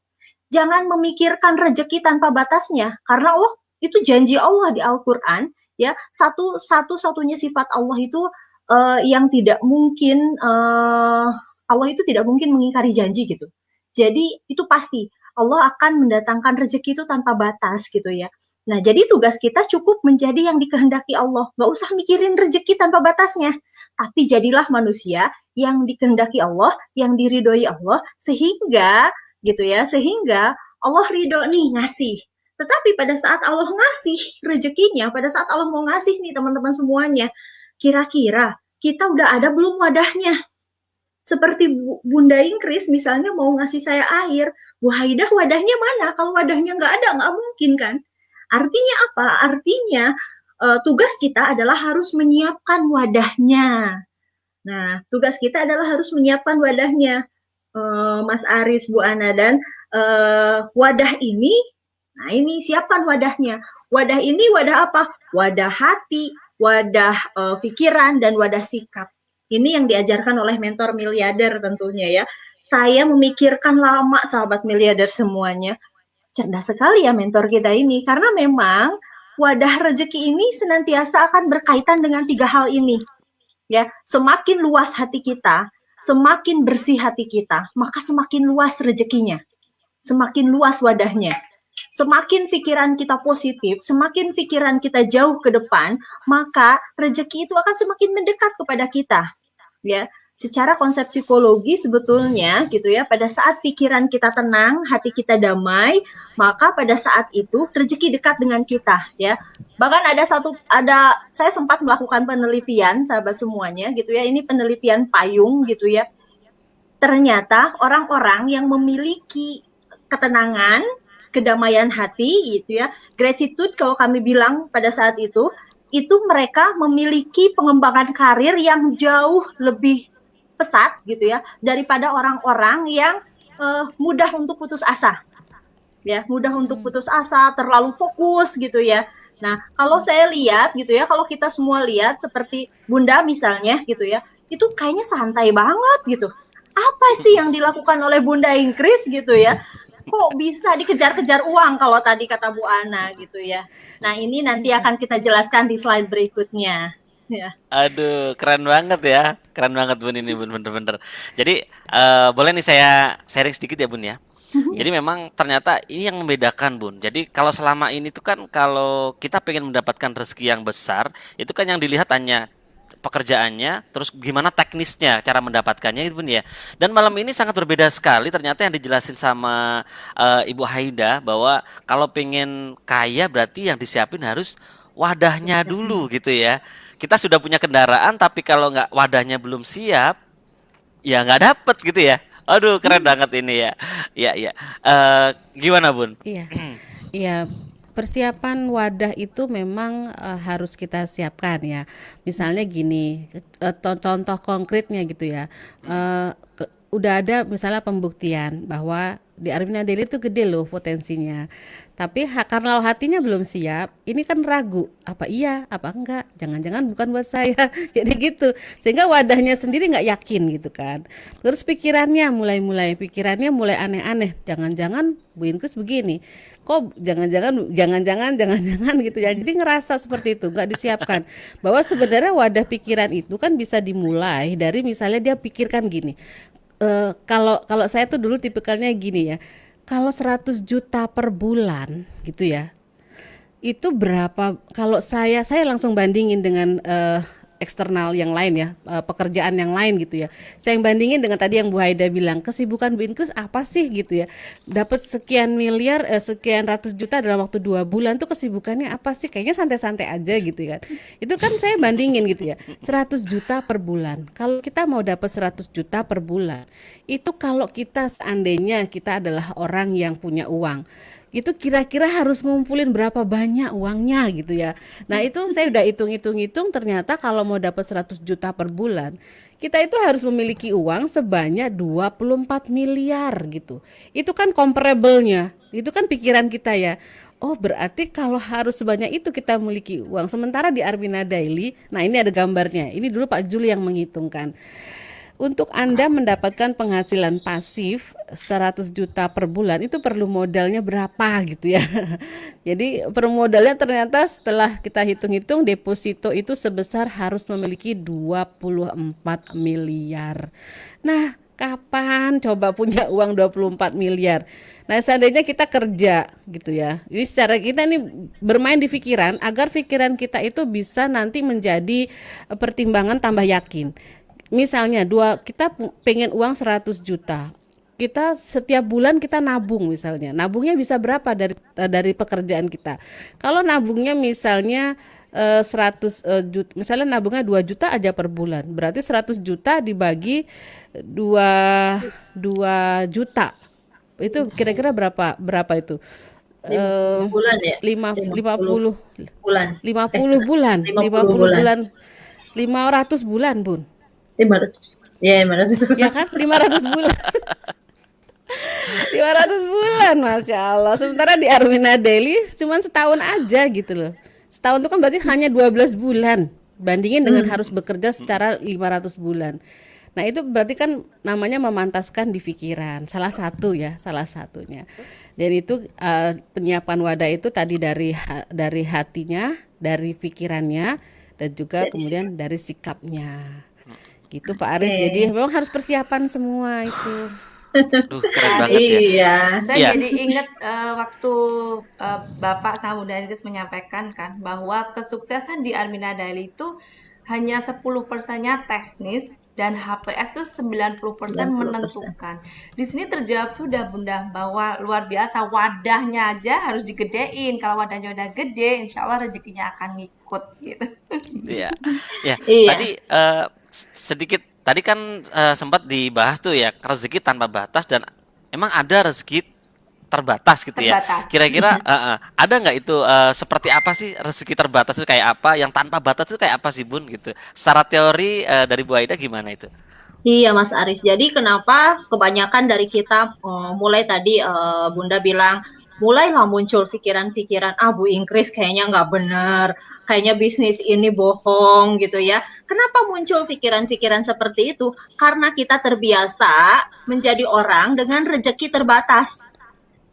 Jangan memikirkan rezeki tanpa batasnya, karena Allah itu janji Allah di Al-Quran ya, satu-satunya sifat Allah itu yang tidak mungkin Allah itu tidak mungkin mengingkari janji gitu. Jadi itu pasti Allah akan mendatangkan rezeki itu tanpa batas gitu ya. Nah, jadi tugas kita cukup menjadi yang dikehendaki Allah. Nggak usah mikirin rezeki tanpa batasnya. Tapi jadilah manusia yang dikehendaki Allah, yang diridhoi Allah, sehingga gitu ya, sehingga Allah ridho nih ngasih. Tetapi pada saat Allah ngasih rezekinya, pada saat Allah mau ngasih nih teman-teman semuanya, kira-kira kita udah ada belum wadahnya? Seperti Bunda Ingkris misalnya mau ngasih saya air, Bu Haidah wadahnya mana? Kalau wadahnya nggak ada, nggak mungkin kan? Artinya apa? Artinya tugas kita adalah harus menyiapkan wadahnya. Nah, tugas kita adalah harus menyiapkan wadahnya, Mas Aris, Bu Ana, dan wadah ini, nah ini siapkan wadahnya. Wadah ini wadah apa? Wadah hati, wadah pikiran, dan wadah sikap. Ini yang diajarkan oleh mentor miliarder tentunya ya. Saya memikirkan lama sahabat miliarder semuanya. Cerdas sekali ya mentor kita ini, karena memang wadah rezeki ini senantiasa akan berkaitan dengan 3 hal ini. Ya, semakin luas hati kita, semakin bersih hati kita, maka semakin luas rezekinya, semakin luas wadahnya. Semakin pikiran kita positif, semakin pikiran kita jauh ke depan, maka rezeki itu akan semakin mendekat kepada kita. Ya, secara konsep psikologi sebetulnya gitu ya, pada saat pikiran kita tenang, hati kita damai, maka pada saat itu rezeki dekat dengan kita ya. Bahkan saya sempat melakukan penelitian sahabat semuanya gitu ya. Ini penelitian payung gitu ya. Ternyata orang-orang yang memiliki ketenangan, kedamaian hati gitu ya, gratitude kalau kami bilang pada saat itu mereka memiliki pengembangan karir yang jauh lebih pesat gitu ya daripada orang-orang yang mudah untuk putus asa. Ya, mudah untuk putus asa, terlalu fokus gitu ya. Nah, kalau saya lihat gitu ya, kalau kita semua lihat seperti Bunda misalnya gitu ya, itu kayaknya santai banget gitu. Apa sih yang dilakukan oleh Bunda Ingkris gitu ya? Kok bisa dikejar-kejar uang kalau tadi kata Bu Ana gitu ya. Nah, ini nanti akan kita jelaskan di slide berikutnya. Ya. Aduh, keren banget ya. Keren banget Bun ini Bun, bener-bener. Jadi boleh nih saya sharing sedikit ya Bun ya. Jadi memang ternyata ini yang membedakan Bun. Jadi kalau selama ini tuh kan kalau kita pengen mendapatkan rezeki yang besar, itu kan yang dilihat hanya pekerjaannya, terus gimana teknisnya cara mendapatkannya itu Bun ya. Dan malam ini sangat berbeda sekali ternyata yang dijelasin sama Ibu Haida bahwa kalau pengen kaya berarti yang disiapin harus wadahnya dulu gitu ya. Kita sudah punya kendaraan tapi kalau nggak wadahnya belum siap, ya nggak dapet gitu ya. Aduh, keren banget ini ya. Iya, iya. Gimana, Bun? Iya, iya. Persiapan wadah itu memang harus kita siapkan ya. Misalnya gini, contoh konkretnya gitu ya. Udah ada misalnya pembuktian bahwa di Arvina Daily itu gede loh potensinya. Tapi karena hatinya belum siap, ini kan ragu, apa iya, apa enggak, jangan-jangan bukan buat saya. Jadi gitu, sehingga wadahnya sendiri nggak yakin gitu kan. Terus pikirannya pikirannya mulai aneh-aneh, jangan-jangan Bu Inkes begini, kok jangan-jangan gitu ya. Jadi ngerasa seperti itu, nggak disiapkan. Bahwa sebenarnya wadah pikiran itu kan bisa dimulai dari misalnya dia pikirkan gini, kalau saya tuh dulu tipikalnya gini ya, kalau 100 juta per bulan gitu ya, itu berapa? Kalau saya langsung bandingin dengan eksternal yang lain ya, pekerjaan yang lain gitu ya. Saya yang bandingin dengan tadi yang Bu Haida bilang, kesibukan Bu Inkes apa sih gitu ya. Dapat sekian miliar, sekian ratus juta dalam waktu 2 bulan tuh kesibukannya apa sih? Kayaknya santai-santai aja gitu kan. Itu kan saya bandingin gitu ya. 100 juta per bulan. Kalau kita mau dapat 100 juta per bulan, itu kalau kita seandainya kita adalah orang yang punya uang, itu kira-kira harus ngumpulin berapa banyak uangnya gitu ya. Nah itu saya udah hitung ternyata kalau mau dapat 100 juta per bulan, kita itu harus memiliki uang sebanyak 24 miliar gitu. Itu kan comparable-nya, itu kan pikiran kita ya. Oh berarti kalau harus sebanyak itu kita memiliki uang. Sementara di Arvina Daily, nah ini ada gambarnya, ini dulu Pak Jul yang menghitungkan. Untuk Anda mendapatkan penghasilan pasif 100 juta per bulan itu perlu modalnya berapa gitu ya. Jadi permodalnya ternyata setelah kita hitung-hitung deposito itu sebesar harus memiliki 24 miliar. Nah, Kapan coba punya uang 24 miliar? Nah, seandainya kita kerja gitu ya. Ini secara kita nih bermain di pikiran agar pikiran kita itu bisa nanti menjadi pertimbangan tambah yakin. Misalnya kita pengen uang 100 juta. Kita setiap bulan kita nabung misalnya. Nabungnya bisa berapa dari pekerjaan kita. Kalau nabungnya misalnya 100 juta, misalnya nabungnya 2 juta aja per bulan. Berarti 100 juta dibagi 2 juta. Itu kira-kira berapa itu? 50 bulan ya? 50 bulan. 50 bulan, 50 bulan. 500 bulan, Bun. 500. Ya, 500. Ya kan? 500 bulan. 500 bulan, Masya Allah. Sementara di Armina Daily cuma setahun aja gitu loh. Setahun itu kan berarti hanya 12 bulan. Bandingin dengan harus bekerja secara 500 bulan. Nah itu berarti kan namanya memantaskan di pikiran. Salah satunya. Dan itu penyiapan wadah itu tadi dari hatinya, dari pikirannya, dan juga kemudian dari sikapnya. Gitu Pak Aris. Jadi memang harus persiapan semua itu. Duh, keren banget ya. Iya. Saya Iya. jadi ingat waktu Bapak sama Bunda Iris menyampaikan kan bahwa kesuksesan di Armina Daily itu hanya 10%-nya teknis dan HPS itu 90% 90%. menentukan. Di sini terjawab sudah Bunda bahwa luar biasa wadahnya aja harus digedein. Kalau wadahnya udah gede, insya Allah rezekinya akan ngikut gitu. Iya. Ya, Iya. tadi sedikit tadi kan sempat dibahas tuh ya rezeki tanpa batas dan emang ada rezeki terbatas gitu ya. Terbatas. Kira-kira ada nggak itu seperti apa sih rezeki terbatas itu kayak apa? Yang tanpa batas itu kayak apa sih Bun gitu? Secara teori dari Bu Aida gimana itu? Iya Mas Aris, jadi kenapa kebanyakan dari kita mulai tadi Bunda bilang mulailah muncul pikiran-pikiran Bu Ingkris kayaknya nggak benar, kayaknya bisnis ini bohong gitu ya. Kenapa muncul pikiran-pikiran seperti itu? Karena kita terbiasa menjadi orang dengan rezeki terbatas.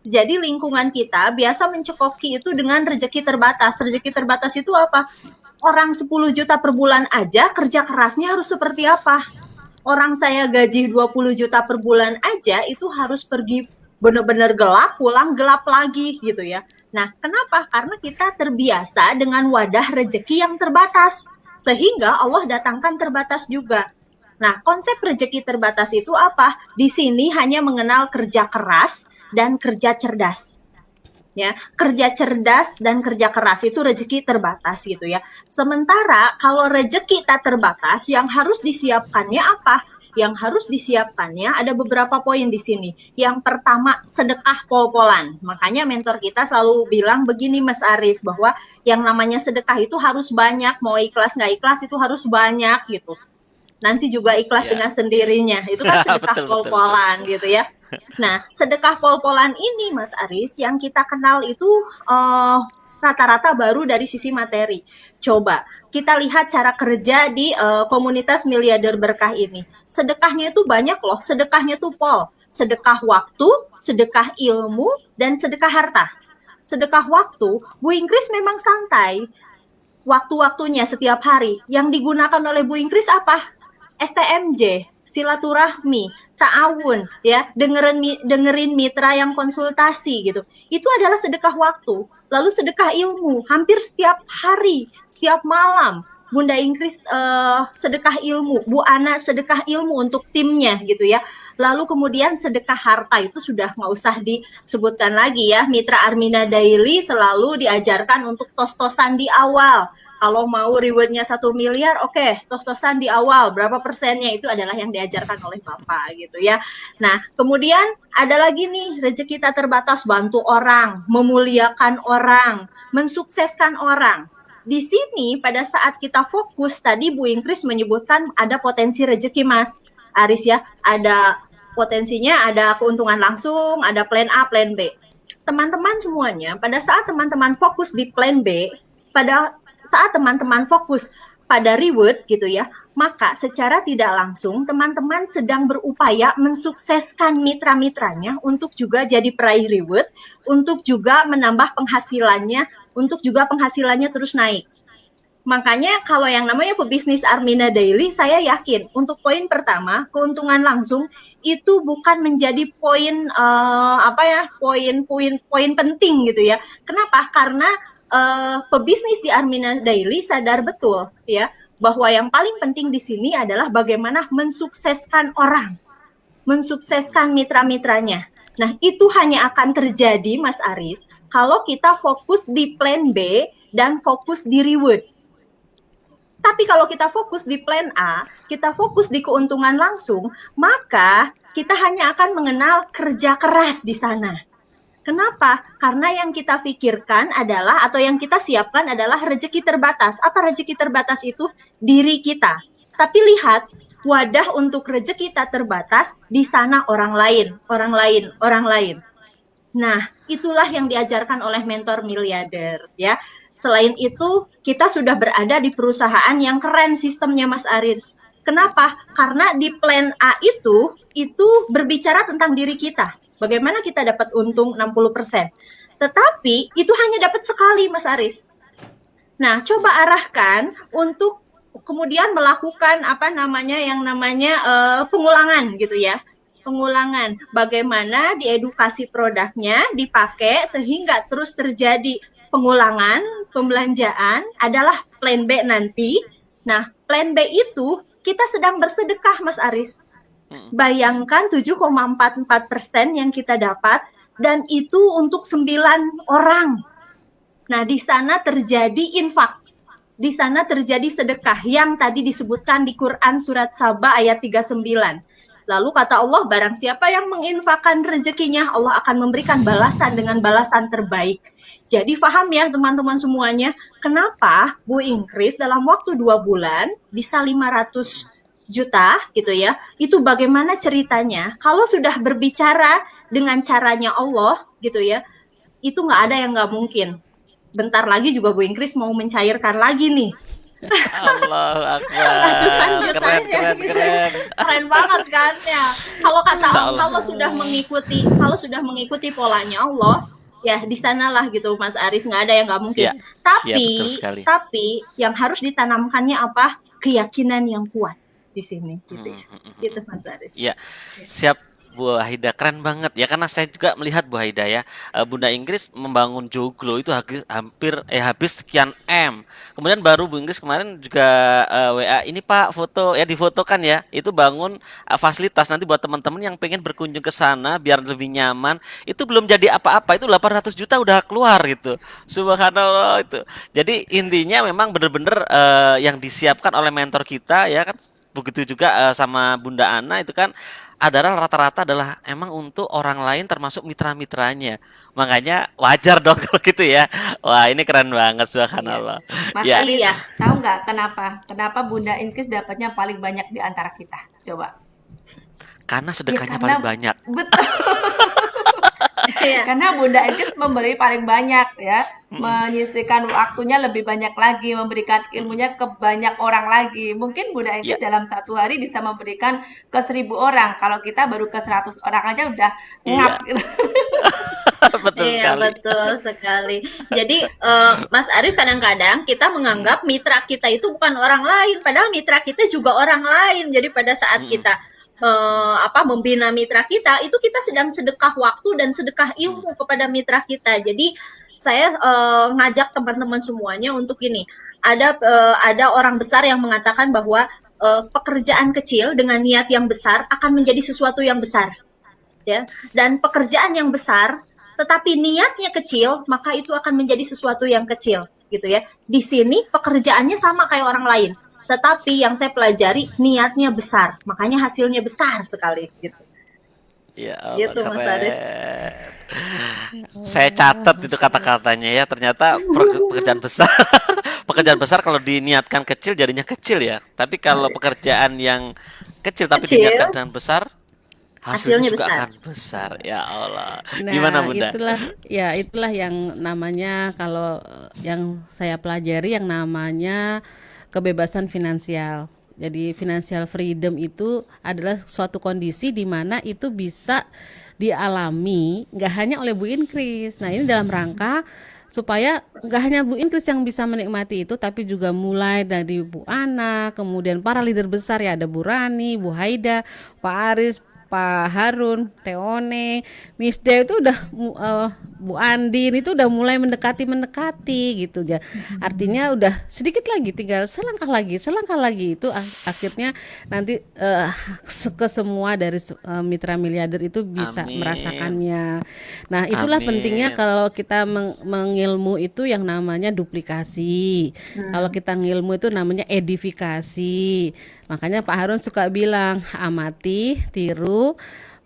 Jadi lingkungan kita biasa mencekoki itu dengan rezeki terbatas. Rezeki terbatas itu apa? Orang 10 juta per bulan aja kerja kerasnya harus seperti apa? Orang saya gaji 20 juta per bulan aja itu harus pergi benar-benar gelap, pulang gelap lagi gitu ya. Nah, kenapa? Karena kita terbiasa dengan wadah rezeki yang terbatas. Sehingga Allah datangkan terbatas juga. Nah, konsep rezeki terbatas itu apa? Di sini hanya mengenal kerja keras dan kerja cerdas. Ya, kerja cerdas dan kerja keras itu rezeki terbatas gitu ya. Sementara kalau rezeki tak terbatas, yang harus disiapkannya apa? Yang harus disiapkannya ada beberapa poin di sini. Yang pertama, sedekah pol-polan. Makanya mentor kita selalu bilang begini Mas Aris, bahwa yang namanya sedekah itu harus banyak, mau ikhlas nggak ikhlas itu harus banyak gitu. Nanti juga ikhlas dengan sendirinya. Itu kan sedekah pol-polan gitu ya. Nah, sedekah pol-polan ini Mas Aris yang kita kenal itu rata-rata baru dari sisi materi. Coba kita lihat cara kerja di komunitas miliarder berkah ini. Sedekahnya itu banyak loh, sedekahnya tuh pol. Sedekah waktu, sedekah ilmu, dan sedekah harta. Sedekah waktu, Bu Ingkris memang santai. Waktu-waktunya setiap hari. Yang digunakan oleh Bu Ingkris apa? STMJ, silaturahmi, ta'awun, ya, dengerin mitra yang konsultasi gitu. Itu adalah sedekah waktu. Lalu sedekah ilmu, hampir setiap hari, setiap malam. Bunda Ingkris sedekah ilmu, Bu Ana sedekah ilmu untuk timnya gitu ya. Lalu kemudian sedekah harta itu sudah nggak usah disebutkan lagi ya. Mitra Armina Daily selalu diajarkan untuk tos-tosan di awal. Kalau mau rewardnya 1 miliar, oke, tos-tosan di awal. Berapa persennya itu adalah yang diajarkan oleh Bapak gitu ya. Nah, kemudian ada lagi nih, rezeki kita terbatas, bantu orang, memuliakan orang, mensukseskan orang. Di sini pada saat kita fokus, tadi Bu Ingkris menyebutkan ada potensi rezeki Mas Aris ya. Ada potensinya, ada keuntungan langsung, ada plan A, plan B. Teman-teman semuanya, pada saat teman-teman fokus di plan B, pada saat teman-teman fokus pada reward gitu ya, maka secara tidak langsung teman-teman sedang berupaya mensukseskan mitra-mitranya untuk juga jadi peraih reward, untuk juga menambah penghasilannya, untuk juga penghasilannya terus naik. Makanya kalau yang namanya pebisnis Armina Daily, saya yakin untuk poin pertama, keuntungan langsung itu bukan menjadi poin poin penting gitu ya. Kenapa? Karena pebisnis di Armina Daily sadar betul ya bahwa yang paling penting di sini adalah bagaimana mensukseskan orang, mensukseskan mitra-mitranya. Nah, itu hanya akan terjadi, Mas Aris, kalau kita fokus di plan B dan fokus di reward. Tapi kalau kita fokus di plan A, kita fokus di keuntungan langsung, maka kita hanya akan mengenal kerja keras di sana. Kenapa? Karena yang kita pikirkan adalah, atau yang kita siapkan adalah rezeki terbatas. Apa rezeki terbatas itu? Diri kita. Tapi lihat, wadah untuk rezeki kita terbatas, di sana orang lain, orang lain, orang lain. Nah, itulah yang diajarkan oleh mentor miliarder, ya. Selain itu, kita sudah berada di perusahaan yang keren sistemnya, Mas Aris. Kenapa? Karena di plan A itu berbicara tentang diri kita. Bagaimana kita dapat untung 60%. Tetapi itu hanya dapat sekali, Mas Aris. Nah, coba arahkan untuk kemudian melakukan pengulangan gitu ya. Pengulangan, bagaimana di edukasi produknya dipakai sehingga terus terjadi pengulangan, pembelanjaan adalah plan B nanti. Nah, plan B itu kita sedang bersedekah, Mas Aris. Bayangkan 7,44% yang kita dapat, dan itu untuk 9 orang. Nah, di sana terjadi infak. Di sana terjadi sedekah yang tadi disebutkan di Quran surat Saba ayat 39. Lalu kata Allah, barang siapa yang menginfakkan rezekinya, Allah akan memberikan balasan dengan balasan terbaik. Jadi paham ya teman-teman semuanya, kenapa Bu Ingkris dalam waktu 2 bulan bisa 500 juta gitu ya. Itu bagaimana ceritanya? Kalau sudah berbicara dengan caranya Allah gitu ya, itu nggak ada yang nggak mungkin. Bentar lagi juga Bu Ingkris mau mencairkan lagi nih. Allahu Akbar. Ratusan Keren, jutanya keren, gitu. keren. Keren banget kan ya. Kalau kata Insya Allah, Allah. kalau sudah mengikuti polanya Allah, ya di sanalah gitu Mas Aris, nggak ada yang nggak mungkin. Ya, betul sekali. Tapi yang harus ditanamkannya apa? Keyakinan yang kuat di sini gitu ya. Gitu Mas Aris. Ya, siap Bu Haida, keren banget ya, karena saya juga melihat Bu Haida ya, Bunda Inggris membangun Joglo itu habis sekian M. Kemudian baru Bu Inggris kemarin juga WA ini Pak foto ya, difotokan ya, itu bangun fasilitas nanti buat teman-teman yang pengen berkunjung ke sana biar lebih nyaman. Itu belum jadi apa-apa, itu 800 juta udah keluar gitu. Subhanallah itu. Jadi intinya memang benar-benar yang disiapkan oleh mentor kita ya kan. Begitu juga sama Bunda Ana itu kan adalah rata-rata adalah emang untuk orang lain termasuk mitra-mitranya. Makanya wajar dong kalau gitu ya. Wah, ini keren banget subhanallah. Mas Ya, Ali, Iya. tahu nggak kenapa Bunda Ingkris dapatnya paling banyak di antara kita? Coba. karena Ya sedekahnya karena paling banyak. betul. Iya. Karena Bunda Ingkris memberi paling banyak ya, menyisihkan waktunya lebih banyak lagi, memberikan ilmunya ke banyak orang lagi. Mungkin Bunda Ya, Ingkris dalam satu hari bisa memberikan ke 1.000 orang. Kalau kita baru ke 100 orang aja udah ngap iya, gitu. betul Iya, sekali. betul sekali. Jadi, Mas Aris, kadang-kadang kita menganggap mitra kita itu bukan orang lain, padahal mitra kita juga orang lain. Jadi pada saat Mm-mm. kita membina mitra kita, itu kita sedang sedekah waktu dan sedekah ilmu kepada mitra kita. Jadi saya ngajak teman-teman semuanya untuk ini. Ada orang besar yang mengatakan bahwa pekerjaan kecil dengan niat yang besar akan menjadi sesuatu yang besar, ya. Dan pekerjaan yang besar tetapi niatnya kecil, maka itu akan menjadi sesuatu yang kecil, gitu ya. Di sini pekerjaannya sama kayak orang lain, tetapi yang saya pelajari niatnya besar, makanya hasilnya besar sekali, gitu. Ya Allah, Gitu Mas Aris. keren. Saya catat itu kata-katanya ya. Ternyata pekerjaan besar, pekerjaan besar kalau diniatkan kecil jadinya kecil ya. Tapi kalau pekerjaan yang kecil tapi Kecil, diniatkan dengan besar, hasilnya hasilnya juga besar. akan besar. Ya Allah. Gimana Nah, Bunda? itulah yang namanya, kalau yang saya pelajari yang namanya kebebasan finansial. Jadi financial freedom itu adalah suatu kondisi di mana itu bisa dialami nggak hanya oleh Bu Inkris. Nah, ini dalam rangka supaya nggak hanya Bu Inkris yang bisa menikmati itu, tapi juga mulai dari Bu Ana, kemudian para leader besar ya, ada Bu Rani, Bu Haida, Pak Aris, Pak Harun, Teone, Miss Dew itu udah Bu Andin itu udah mulai mendekati gitu ya. Artinya udah sedikit lagi, tinggal selangkah lagi itu akhirnya nanti ke semua dari mitra miliarder itu bisa Amin. merasakannya. Nah, itulah pentingnya Amin. kalau kita mengilmu itu yang namanya duplikasi. Kalau kita ngilmu itu namanya edifikasi. Makanya Pak Harun suka bilang amati, tiru,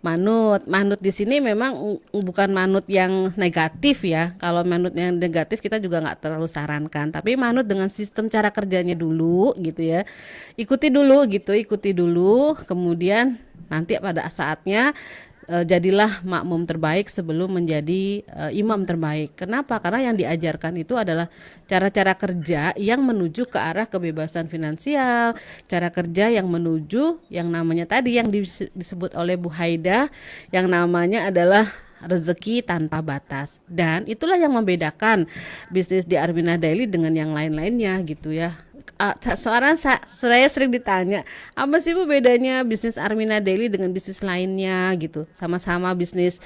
manut. Manut di sini memang bukan manut yang negatif ya. Kalau manut yang negatif kita juga nggak terlalu sarankan. Tapi manut dengan sistem cara kerjanya dulu gitu ya. Ikuti dulu. Kemudian nanti pada saatnya jadilah makmum terbaik sebelum menjadi imam terbaik. Kenapa? Karena yang diajarkan itu adalah cara-cara kerja yang menuju ke arah kebebasan finansial, cara kerja yang menuju yang namanya tadi yang disebut oleh Bu Haida, yang namanya adalah rezeki tanpa batas. Dan itulah yang membedakan bisnis di Armina Daily dengan yang lain-lainnya gitu ya. Saya sering ditanya, apa sih Bu bedanya bisnis Armina Daily dengan bisnis lainnya gitu? Sama-sama bisnis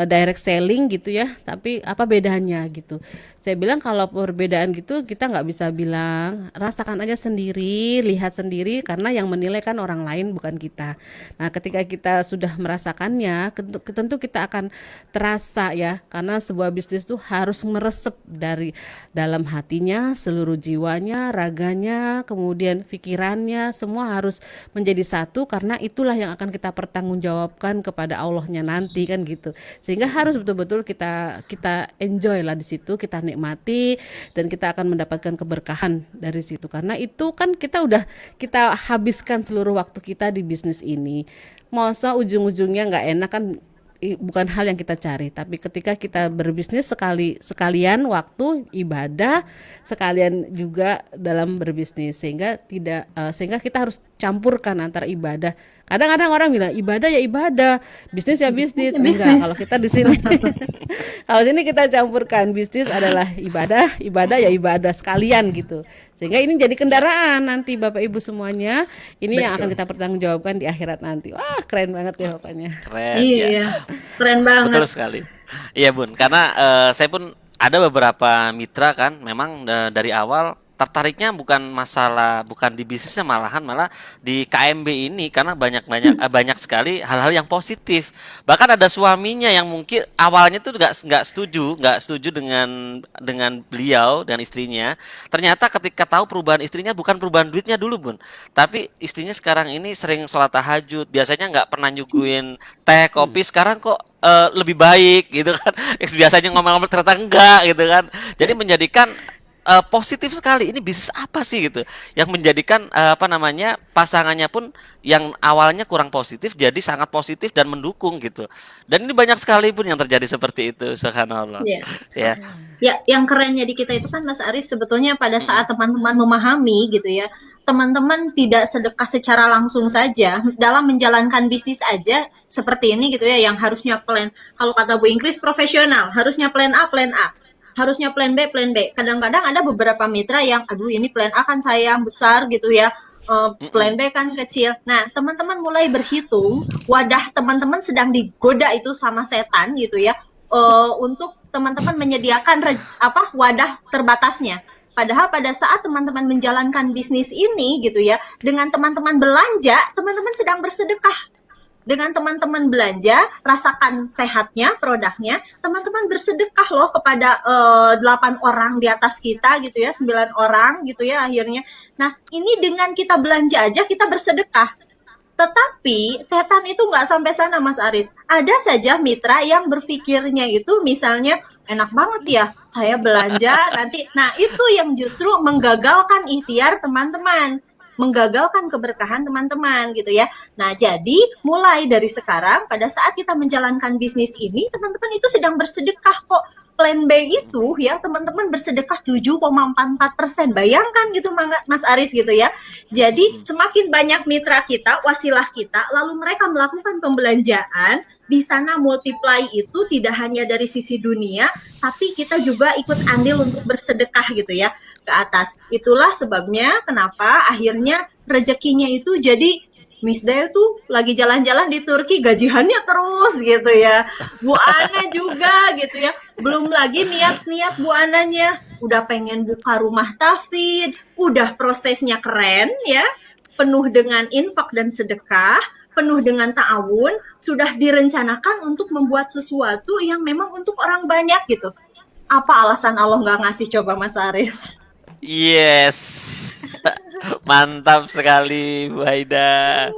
direct selling gitu ya, tapi apa bedanya gitu? Saya bilang kalau perbedaan gitu kita nggak bisa bilang, rasakan aja sendiri, lihat sendiri, karena yang menilai kan orang lain bukan kita. Nah, ketika kita sudah merasakannya, tentu kita akan terasa ya, karena sebuah bisnis itu harus meresep dari dalam hatinya, seluruh jiwanya, raganya, kemudian pikirannya, semua harus menjadi satu, karena itulah yang akan kita pertanggungjawabkan kepada Allahnya nanti kan gitu. Sehingga harus betul-betul kita enjoy lah di situ, kita nikmati, dan kita akan mendapatkan keberkahan dari situ. Karena itu kan kita habiskan seluruh waktu kita di bisnis ini. Masa ujung-ujungnya nggak enak kan, bukan hal yang kita cari. Tapi ketika kita berbisnis sekalian waktu ibadah, sekalian juga dalam berbisnis, sehingga kita harus campurkan antara ibadah. Kadang-kadang orang bilang ibadah ya ibadah, bisnis ya bisnis. Enggak, kalau kita di sini kalau sini kita campurkan, bisnis adalah ibadah, ibadah ya ibadah sekalian gitu. Sehingga ini jadi kendaraan nanti Bapak Ibu semuanya. Ini yang akan kita pertanggungjawabkan di akhirat nanti. Wah, keren banget ya pokoknya. Keren ya. Iya, keren banget. Betul sekali. Iya Bun, karena saya pun ada beberapa mitra kan, memang dari awal tertariknya bukan di bisnisnya, malah di KMB ini, karena banyak sekali hal-hal yang positif. Bahkan ada suaminya yang mungkin awalnya tuh nggak setuju dengan beliau dan istrinya. Ternyata ketika tahu perubahan istrinya bukan perubahan duitnya dulu Bun, tapi istrinya sekarang ini sering sholat tahajud, biasanya nggak pernah nyuguhin teh kopi, sekarang kok lebih baik gitu kan. Biasanya ngomong-ngomong ternyata enggak gitu kan. Jadi menjadikan positif sekali. Ini bisnis apa sih gitu yang menjadikan pasangannya pun yang awalnya kurang positif jadi sangat positif dan mendukung gitu. Dan ini banyak sekali pun yang terjadi seperti itu, subhanallah. Iya. Ya. Ya, yang kerennya di kita itu kan Mas Aris, sebetulnya pada saat teman-teman memahami gitu ya, teman-teman tidak sedekah secara langsung saja dalam menjalankan bisnis aja seperti ini gitu ya, yang harusnya plan, kalau kata Bu Inkris profesional, harusnya plan A, harusnya plan B. Kadang-kadang ada beberapa mitra yang, aduh ini plan A kan saya yang besar gitu ya, plan B kan kecil. Nah, teman-teman mulai berhitung, wadah teman-teman sedang digoda itu sama setan gitu ya, untuk teman-teman menyediakan wadah terbatasnya. Padahal pada saat teman-teman menjalankan bisnis ini gitu ya, dengan teman-teman belanja, teman-teman sedang bersedekah. Dengan teman-teman belanja, rasakan sehatnya produknya, teman-teman bersedekah loh kepada 8 orang di atas kita gitu ya, 9 orang gitu ya akhirnya. Nah, ini dengan kita belanja aja kita bersedekah. Tetapi setan itu nggak sampai sana Mas Aris. Ada saja mitra yang berpikirnya itu misalnya, enak banget ya saya belanja nanti. Nah, itu yang justru menggagalkan ikhtiar teman-teman, menggagalkan keberkahan teman-teman gitu ya. Nah, jadi mulai dari sekarang pada saat kita menjalankan bisnis ini, teman-teman itu sedang bersedekah kok. plan B itu ya teman-teman bersedekah 7,44%. Bayangkan gitu Mas Aris gitu ya. Jadi semakin banyak mitra kita, wasilah kita, lalu mereka melakukan pembelanjaan, di sana multiply itu tidak hanya dari sisi dunia, tapi kita juga ikut andil untuk bersedekah gitu ya ke atas. Itulah sebabnya kenapa akhirnya rezekinya itu jadi Miss Daya tuh lagi jalan-jalan di Turki gajiannya terus gitu ya. Bu Ana juga gitu ya. Belum lagi niat-niat Bu Ananya udah pengen buka rumah tafid, udah prosesnya keren ya. Penuh dengan infak dan sedekah, penuh dengan ta'awun, sudah direncanakan untuk membuat sesuatu yang memang untuk orang banyak gitu. Apa alasan Allah nggak ngasih coba Mas Aris? Yes. Mantap sekali Bu Haida.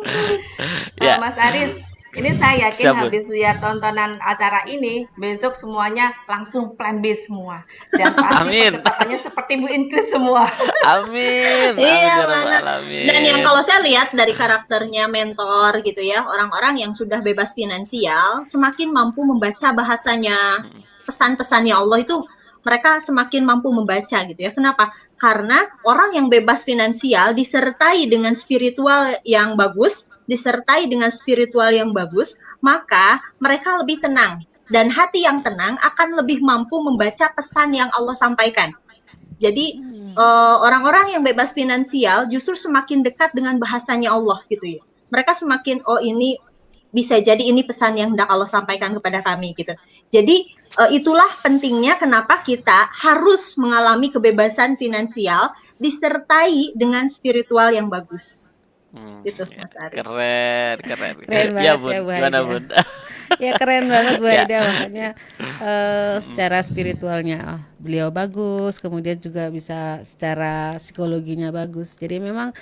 Ya, Mas Aris, ini saya yakin siap, Bun. habis lihat tontonan acara ini, besok semuanya langsung plan B semua. Dan pasti Amin. percakapannya seperti Bu Inkris semua. Amin. Amin Iya, ya rabbal mana. alamin. Dan yang kalau saya lihat dari karakternya mentor gitu ya, orang-orang yang sudah bebas finansial semakin mampu membaca bahasanya, pesan-pesannya Allah itu mereka semakin mampu membaca gitu ya. Kenapa? Karena orang yang bebas finansial disertai dengan spiritual yang bagus, maka mereka lebih tenang. Dan hati yang tenang akan lebih mampu membaca pesan yang Allah sampaikan. Jadi orang-orang yang bebas finansial justru semakin dekat dengan bahasanya Allah gitu ya. Mereka semakin ini bisa jadi ini pesan yang hendak Allah sampaikan kepada kami gitu. Jadi itulah pentingnya kenapa kita harus mengalami kebebasan finansial disertai dengan spiritual yang bagus. Gitu Mas Aris. Keren. Keren Ya banget Bun, ya Bu gimana Haida. Bun? Ya keren banget Bu Ya. Haida, makanya secara spiritualnya beliau bagus, kemudian juga bisa secara psikologinya bagus. Jadi memang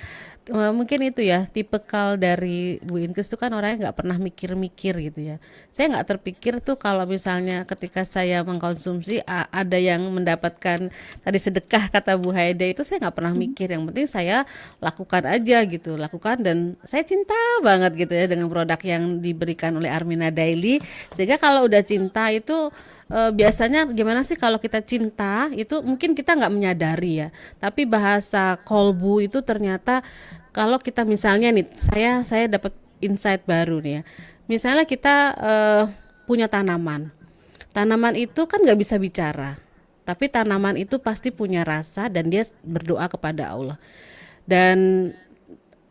mungkin itu ya tipikal dari Bu Inkris itu kan orangnya nggak pernah mikir-mikir gitu ya. Saya nggak terpikir tuh kalau misalnya ketika saya mengkonsumsi ada yang mendapatkan tadi sedekah kata Bu Haida itu saya nggak pernah mikir. Yang penting saya lakukan aja gitu, lakukan dan saya cinta banget gitu ya dengan produk yang diberikan oleh Armina Daily. Sehingga kalau udah cinta itu biasanya gimana sih kalau kita cinta itu mungkin kita nggak menyadari ya, tapi bahasa kolbu itu ternyata kalau kita misalnya nih saya dapat insight baru nih ya, misalnya kita punya tanaman itu kan nggak bisa bicara, tapi tanaman itu pasti punya rasa dan dia berdoa kepada Allah. Dan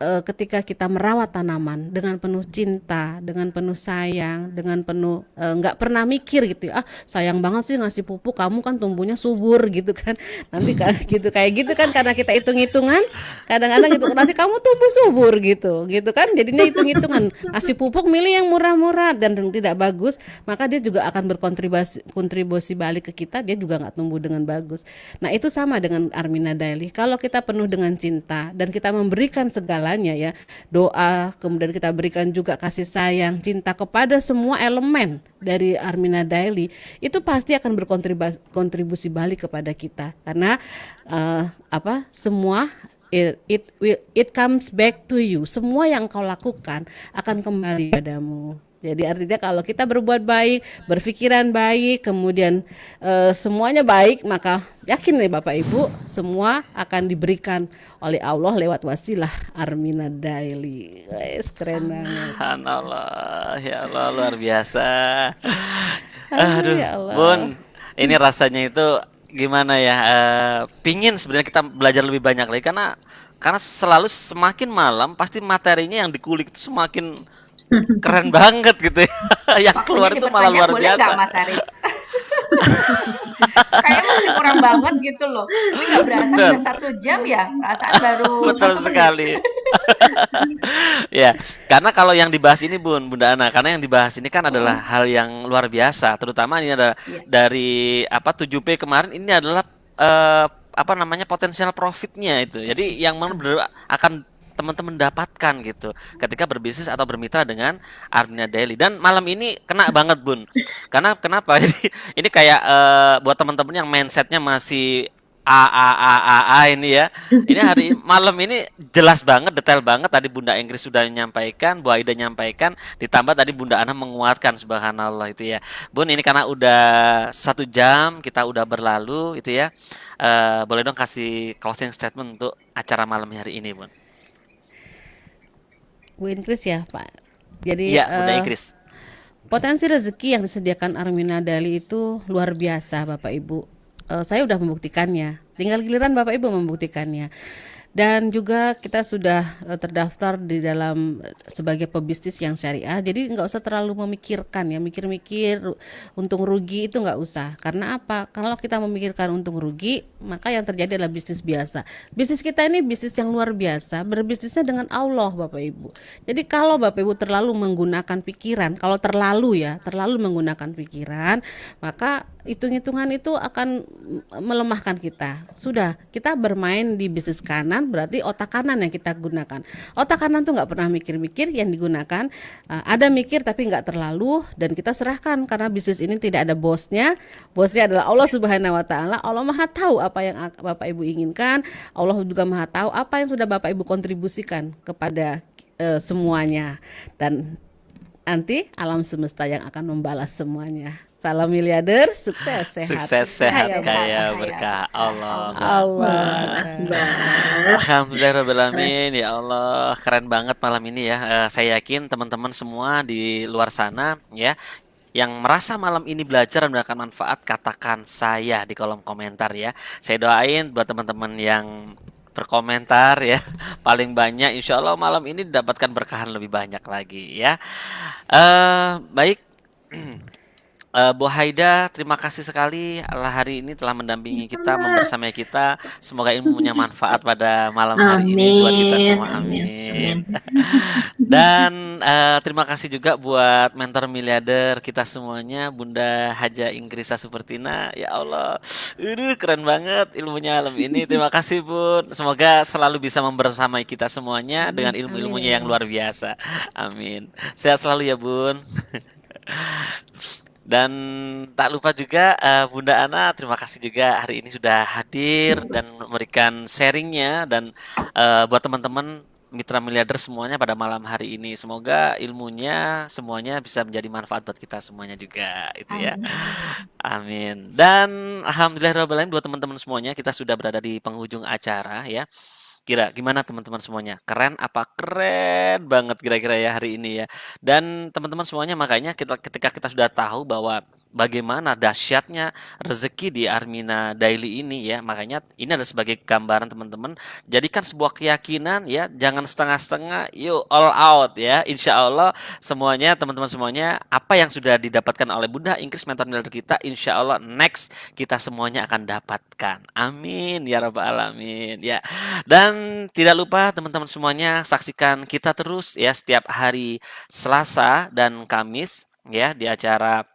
ketika kita merawat tanaman dengan penuh cinta, dengan penuh sayang, dengan penuh nggak pernah mikir gitu ya, sayang banget sih ngasih pupuk, kamu kan tumbuhnya subur gitu kan, nanti gitu kayak gitu kan, karena kita hitung-hitungan kadang-kadang gitu, nanti kamu tumbuh subur gitu kan, jadinya hitung-hitungan, kasih pupuk milih yang murah-murah dan tidak bagus, maka dia juga akan berkontribusi balik ke kita, dia juga nggak tumbuh dengan bagus. Nah itu sama dengan Armina Daily, kalau kita penuh dengan cinta dan kita memberikan segalanya ya, doa, kemudian kita berikan juga kasih sayang, cinta kepada semua elemen dari Armina Daily, itu pasti akan berkontribusi balik kepada kita, karena semua it comes back to you, semua yang kau lakukan akan kembali padamu. Jadi artinya kalau kita berbuat baik, berpikiran baik, kemudian semuanya baik, maka yakin nih Bapak Ibu, semua akan diberikan oleh Allah lewat wasilah Armina Daily. Wes keren banget. Subhanallah, ya Allah luar biasa. Aduh, Aduh, ya Allah. Bun, ini rasanya itu gimana ya? Pingin sebenarnya kita belajar lebih banyak lagi karena selalu semakin malam pasti materinya yang dikulik itu semakin keren banget gitu ya. Yang keluar Waktunya itu malah diperbanyak luar boleh biasa. nggak Mas Aris? Kayaknya masih kurang banget gitu loh. Ini nggak berasa Betul. udah 1 jam ya, perasaan baru Betul 1 menit. sekali. Ya, karena kalau yang dibahas ini Bunda Ana, karena yang dibahas ini kan adalah hal yang luar biasa, terutama ini ada Iya. dari 7P kemarin ini adalah potensial profitnya itu. Jadi yang mana akan teman-teman dapatkan gitu ketika berbisnis atau bermitra dengan Armina Daily. Dan malam ini kena banget Bun. Karena kenapa? Jadi ini kayak buat teman-teman yang mindsetnya masih Ini ya. Ini hari malam ini jelas banget, detail banget. Tadi Bunda Inggris sudah menyampaikan, Bu Aida nyampaikan, ditambah tadi Bunda Ana menguatkan, subhanallah itu ya. Bun, ini karena udah 1 jam kita udah berlalu itu ya. Boleh dong kasih closing statement untuk acara malam hari ini, Bun? Bu Inkris ya Pak. Jadi Iya, Bunda Inggris. potensi rezeki yang disediakan Armina Dali itu luar biasa Bapak Ibu. Saya udah membuktikannya. Tinggal giliran Bapak Ibu membuktikannya. Dan juga kita sudah terdaftar di dalam sebagai pebisnis yang syariah. Jadi nggak usah terlalu memikirkan ya, mikir-mikir untung rugi itu nggak usah. Karena apa? Kalau kita memikirkan untung rugi, maka yang terjadi adalah bisnis biasa. Bisnis kita ini bisnis yang luar biasa, berbisnisnya dengan Allah Bapak Ibu. Jadi kalau Bapak Ibu terlalu menggunakan pikiran, kalau terlalu menggunakan pikiran, maka hitung-hitungan itu akan melemahkan kita. Sudah, kita bermain di bisnis kanan, berarti otak kanan yang kita gunakan. Otak kanan tuh nggak pernah mikir-mikir, yang digunakan ada mikir tapi nggak terlalu, dan kita serahkan karena bisnis ini tidak ada bosnya. Bosnya adalah Allah Subhanahu Wa Taala. Allah Maha tahu apa yang Bapak Ibu inginkan. Allah juga Maha tahu apa yang sudah Bapak Ibu kontribusikan kepada semuanya, dan nanti alam semesta yang akan membalas semuanya. Salam miliarder, sukses sehat. Sukses, sehat, Kaya kaya, berkah. Allah. Allah. Alhamdulillahirrahmanirrahim. Ya Allah, keren banget malam ini ya. Saya yakin teman-teman semua di luar sana ya, yang merasa malam ini belajar dan mendapatkan manfaat, katakan saya di kolom komentar ya. Saya doain buat teman-teman yang berkomentar ya, paling banyak insya Allah malam ini didapatkan berkahan lebih banyak lagi ya. Baik. Bu Haida, terima kasih sekali hari ini telah mendampingi kita, membersamai kita. Semoga ilmunya manfaat pada malam hari ini buat kita semua. Amin. Dan terima kasih juga buat mentor miliarder kita semuanya, Bunda Haja Ingrisa Supertina. Ya Allah, keren banget ilmunya malam ini. Terima kasih Bun. Semoga selalu bisa membersamai kita semuanya dengan ilmu-ilmunya yang luar biasa. Amin. Sehat selalu ya Bun. Dan tak lupa juga Bunda Ana, terima kasih juga hari ini sudah hadir dan memberikan sharingnya, dan buat teman-teman mitra miliarder semuanya pada malam hari ini. Semoga ilmunya semuanya bisa menjadi manfaat buat kita semuanya juga itu ya. Amin. Dan alhamdulillahirobbilalamin buat teman-teman semuanya, kita sudah berada di penghujung acara ya. Kira gimana teman-teman semuanya? Keren apa? Keren banget kira-kira ya hari ini ya. Dan teman-teman semuanya, makanya ketika kita sudah tahu bahwa bagaimana dahsyatnya rezeki di Armina Daily ini ya, makanya ini adalah sebagai gambaran teman-teman, jadikan sebuah keyakinan ya, jangan setengah-setengah, yuk all out ya. Insya Allah semuanya, teman-teman semuanya, apa yang sudah didapatkan oleh Bunda Inggris mentor miliarder kita, insya Allah next kita semuanya akan dapatkan. Amin ya rabbal alamin ya. Dan tidak lupa teman-teman semuanya, saksikan kita terus ya setiap hari Selasa dan Kamis ya di acara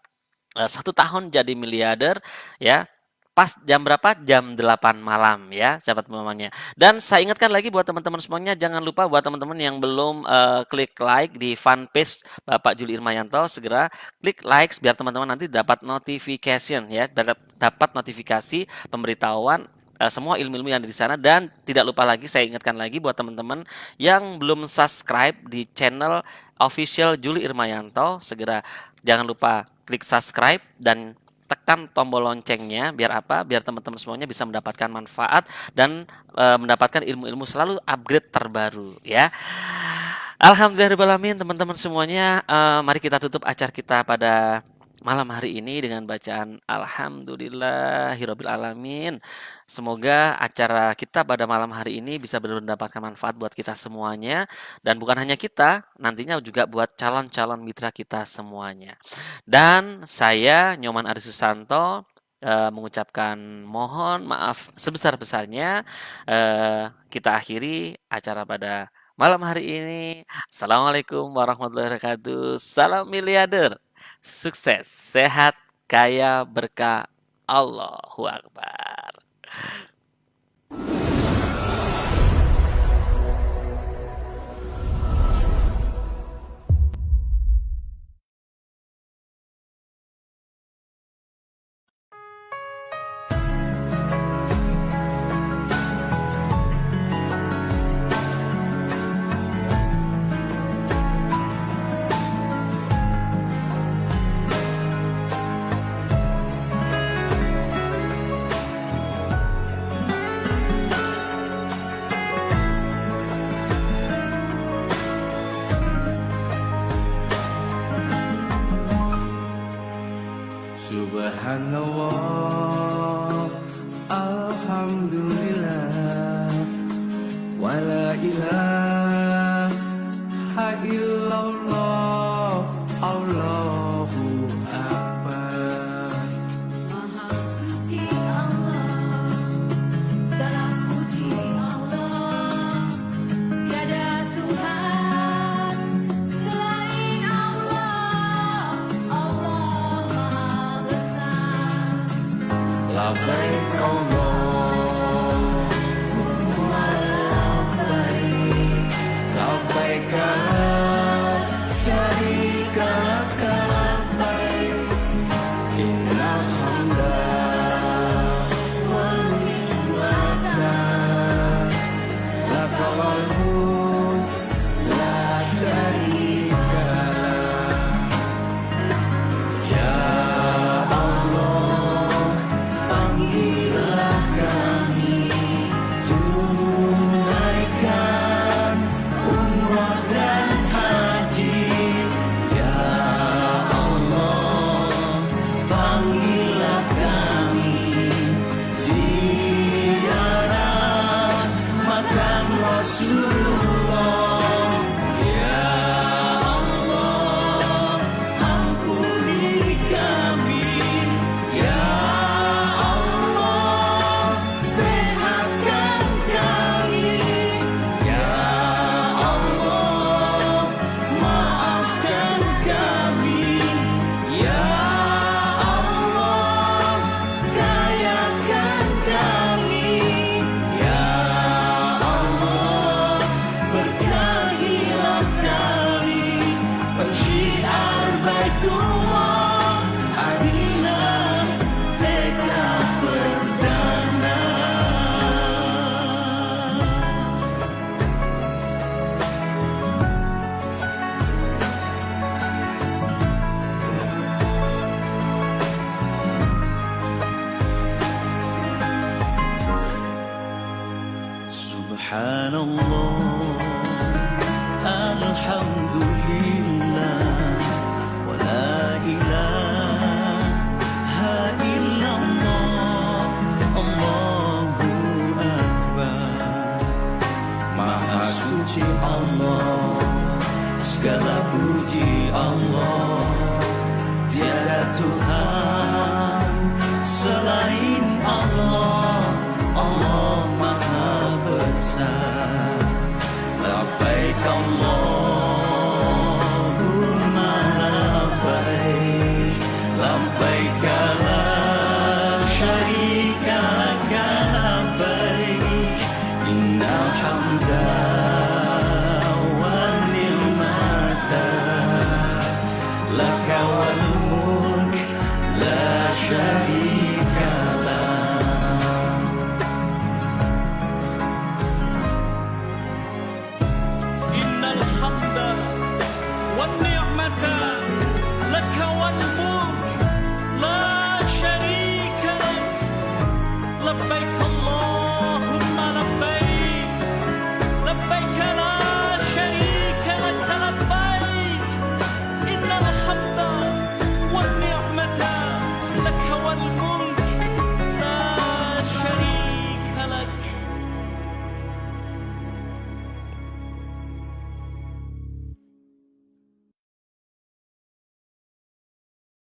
1 tahun jadi miliarder ya. Pas jam berapa? Jam 8 malam ya, sahabat mamanya. Dan saya ingatkan lagi buat teman-teman semuanya, jangan lupa buat teman-teman yang belum klik like di fanpage Bapak Juli Irmayanto, segera klik like biar teman-teman nanti dapat notification ya, dapat notifikasi pemberitahuan semua ilmu-ilmu yang ada di sana. Dan tidak lupa lagi, saya ingatkan lagi buat teman-teman yang belum subscribe di channel official Juli Irmayanto, segera jangan lupa klik subscribe dan tekan tombol loncengnya, biar apa? Biar teman-teman semuanya bisa mendapatkan manfaat dan mendapatkan ilmu-ilmu selalu upgrade terbaru ya. Alhamdulillahirobbilalamin teman-teman semuanya, mari kita tutup acara kita pada malam hari ini dengan bacaan Alhamdulillahirabbil alamin. Semoga acara kita pada malam hari ini bisa mendapatkan manfaat buat kita semuanya, dan bukan hanya kita, nantinya juga buat calon-calon mitra kita semuanya. Dan saya Nyoman Ari Susanto mengucapkan mohon maaf sebesar-besarnya. Kita akhiri acara pada malam hari ini. Assalamualaikum warahmatullahi wabarakatuh. Salam miliarder. Sukses, sehat, kaya, berkah. Allahu Akbar. Subhanallah, Alhamdulillah, wala ilaha illallah, Allahu Akbar. Maha suci Allah, segala puji Allah, tiada Tuhan selain Allah, Allah Maha Besar. Labbaik Allahumma labbaik, labbaik la syarika laka labbaik, innal hamda wan ni'mata laka wal mulk la syarika lak. Ya Allah, panggillah kami, tunaikan umrah dan haji. Ya Allah, panggillah kami, ziarah makam Rasulullah. Ya Allah, ampuni kami. Ya Allah, sehatkan kami. Ya Allah, maafkan kami. Ya Allah, kayakan kami. Ya Allah, berkahilah kami. Pensyiar Baitullah, Madinah, tekad perdana. Subhanallah, alhamdulillah, wa la ilaha illallah, Allahu Akbar. Maha suci Allah, segala puji Allah, tiada Tuhan selain Allah, Allah Maha Besar. Labbaik Allahumma labbaik, labbaik la syarika laka labbaik, innal hamda wan ni'mata laka wal mulk la syarika lak. Innal hamda wan ni'mata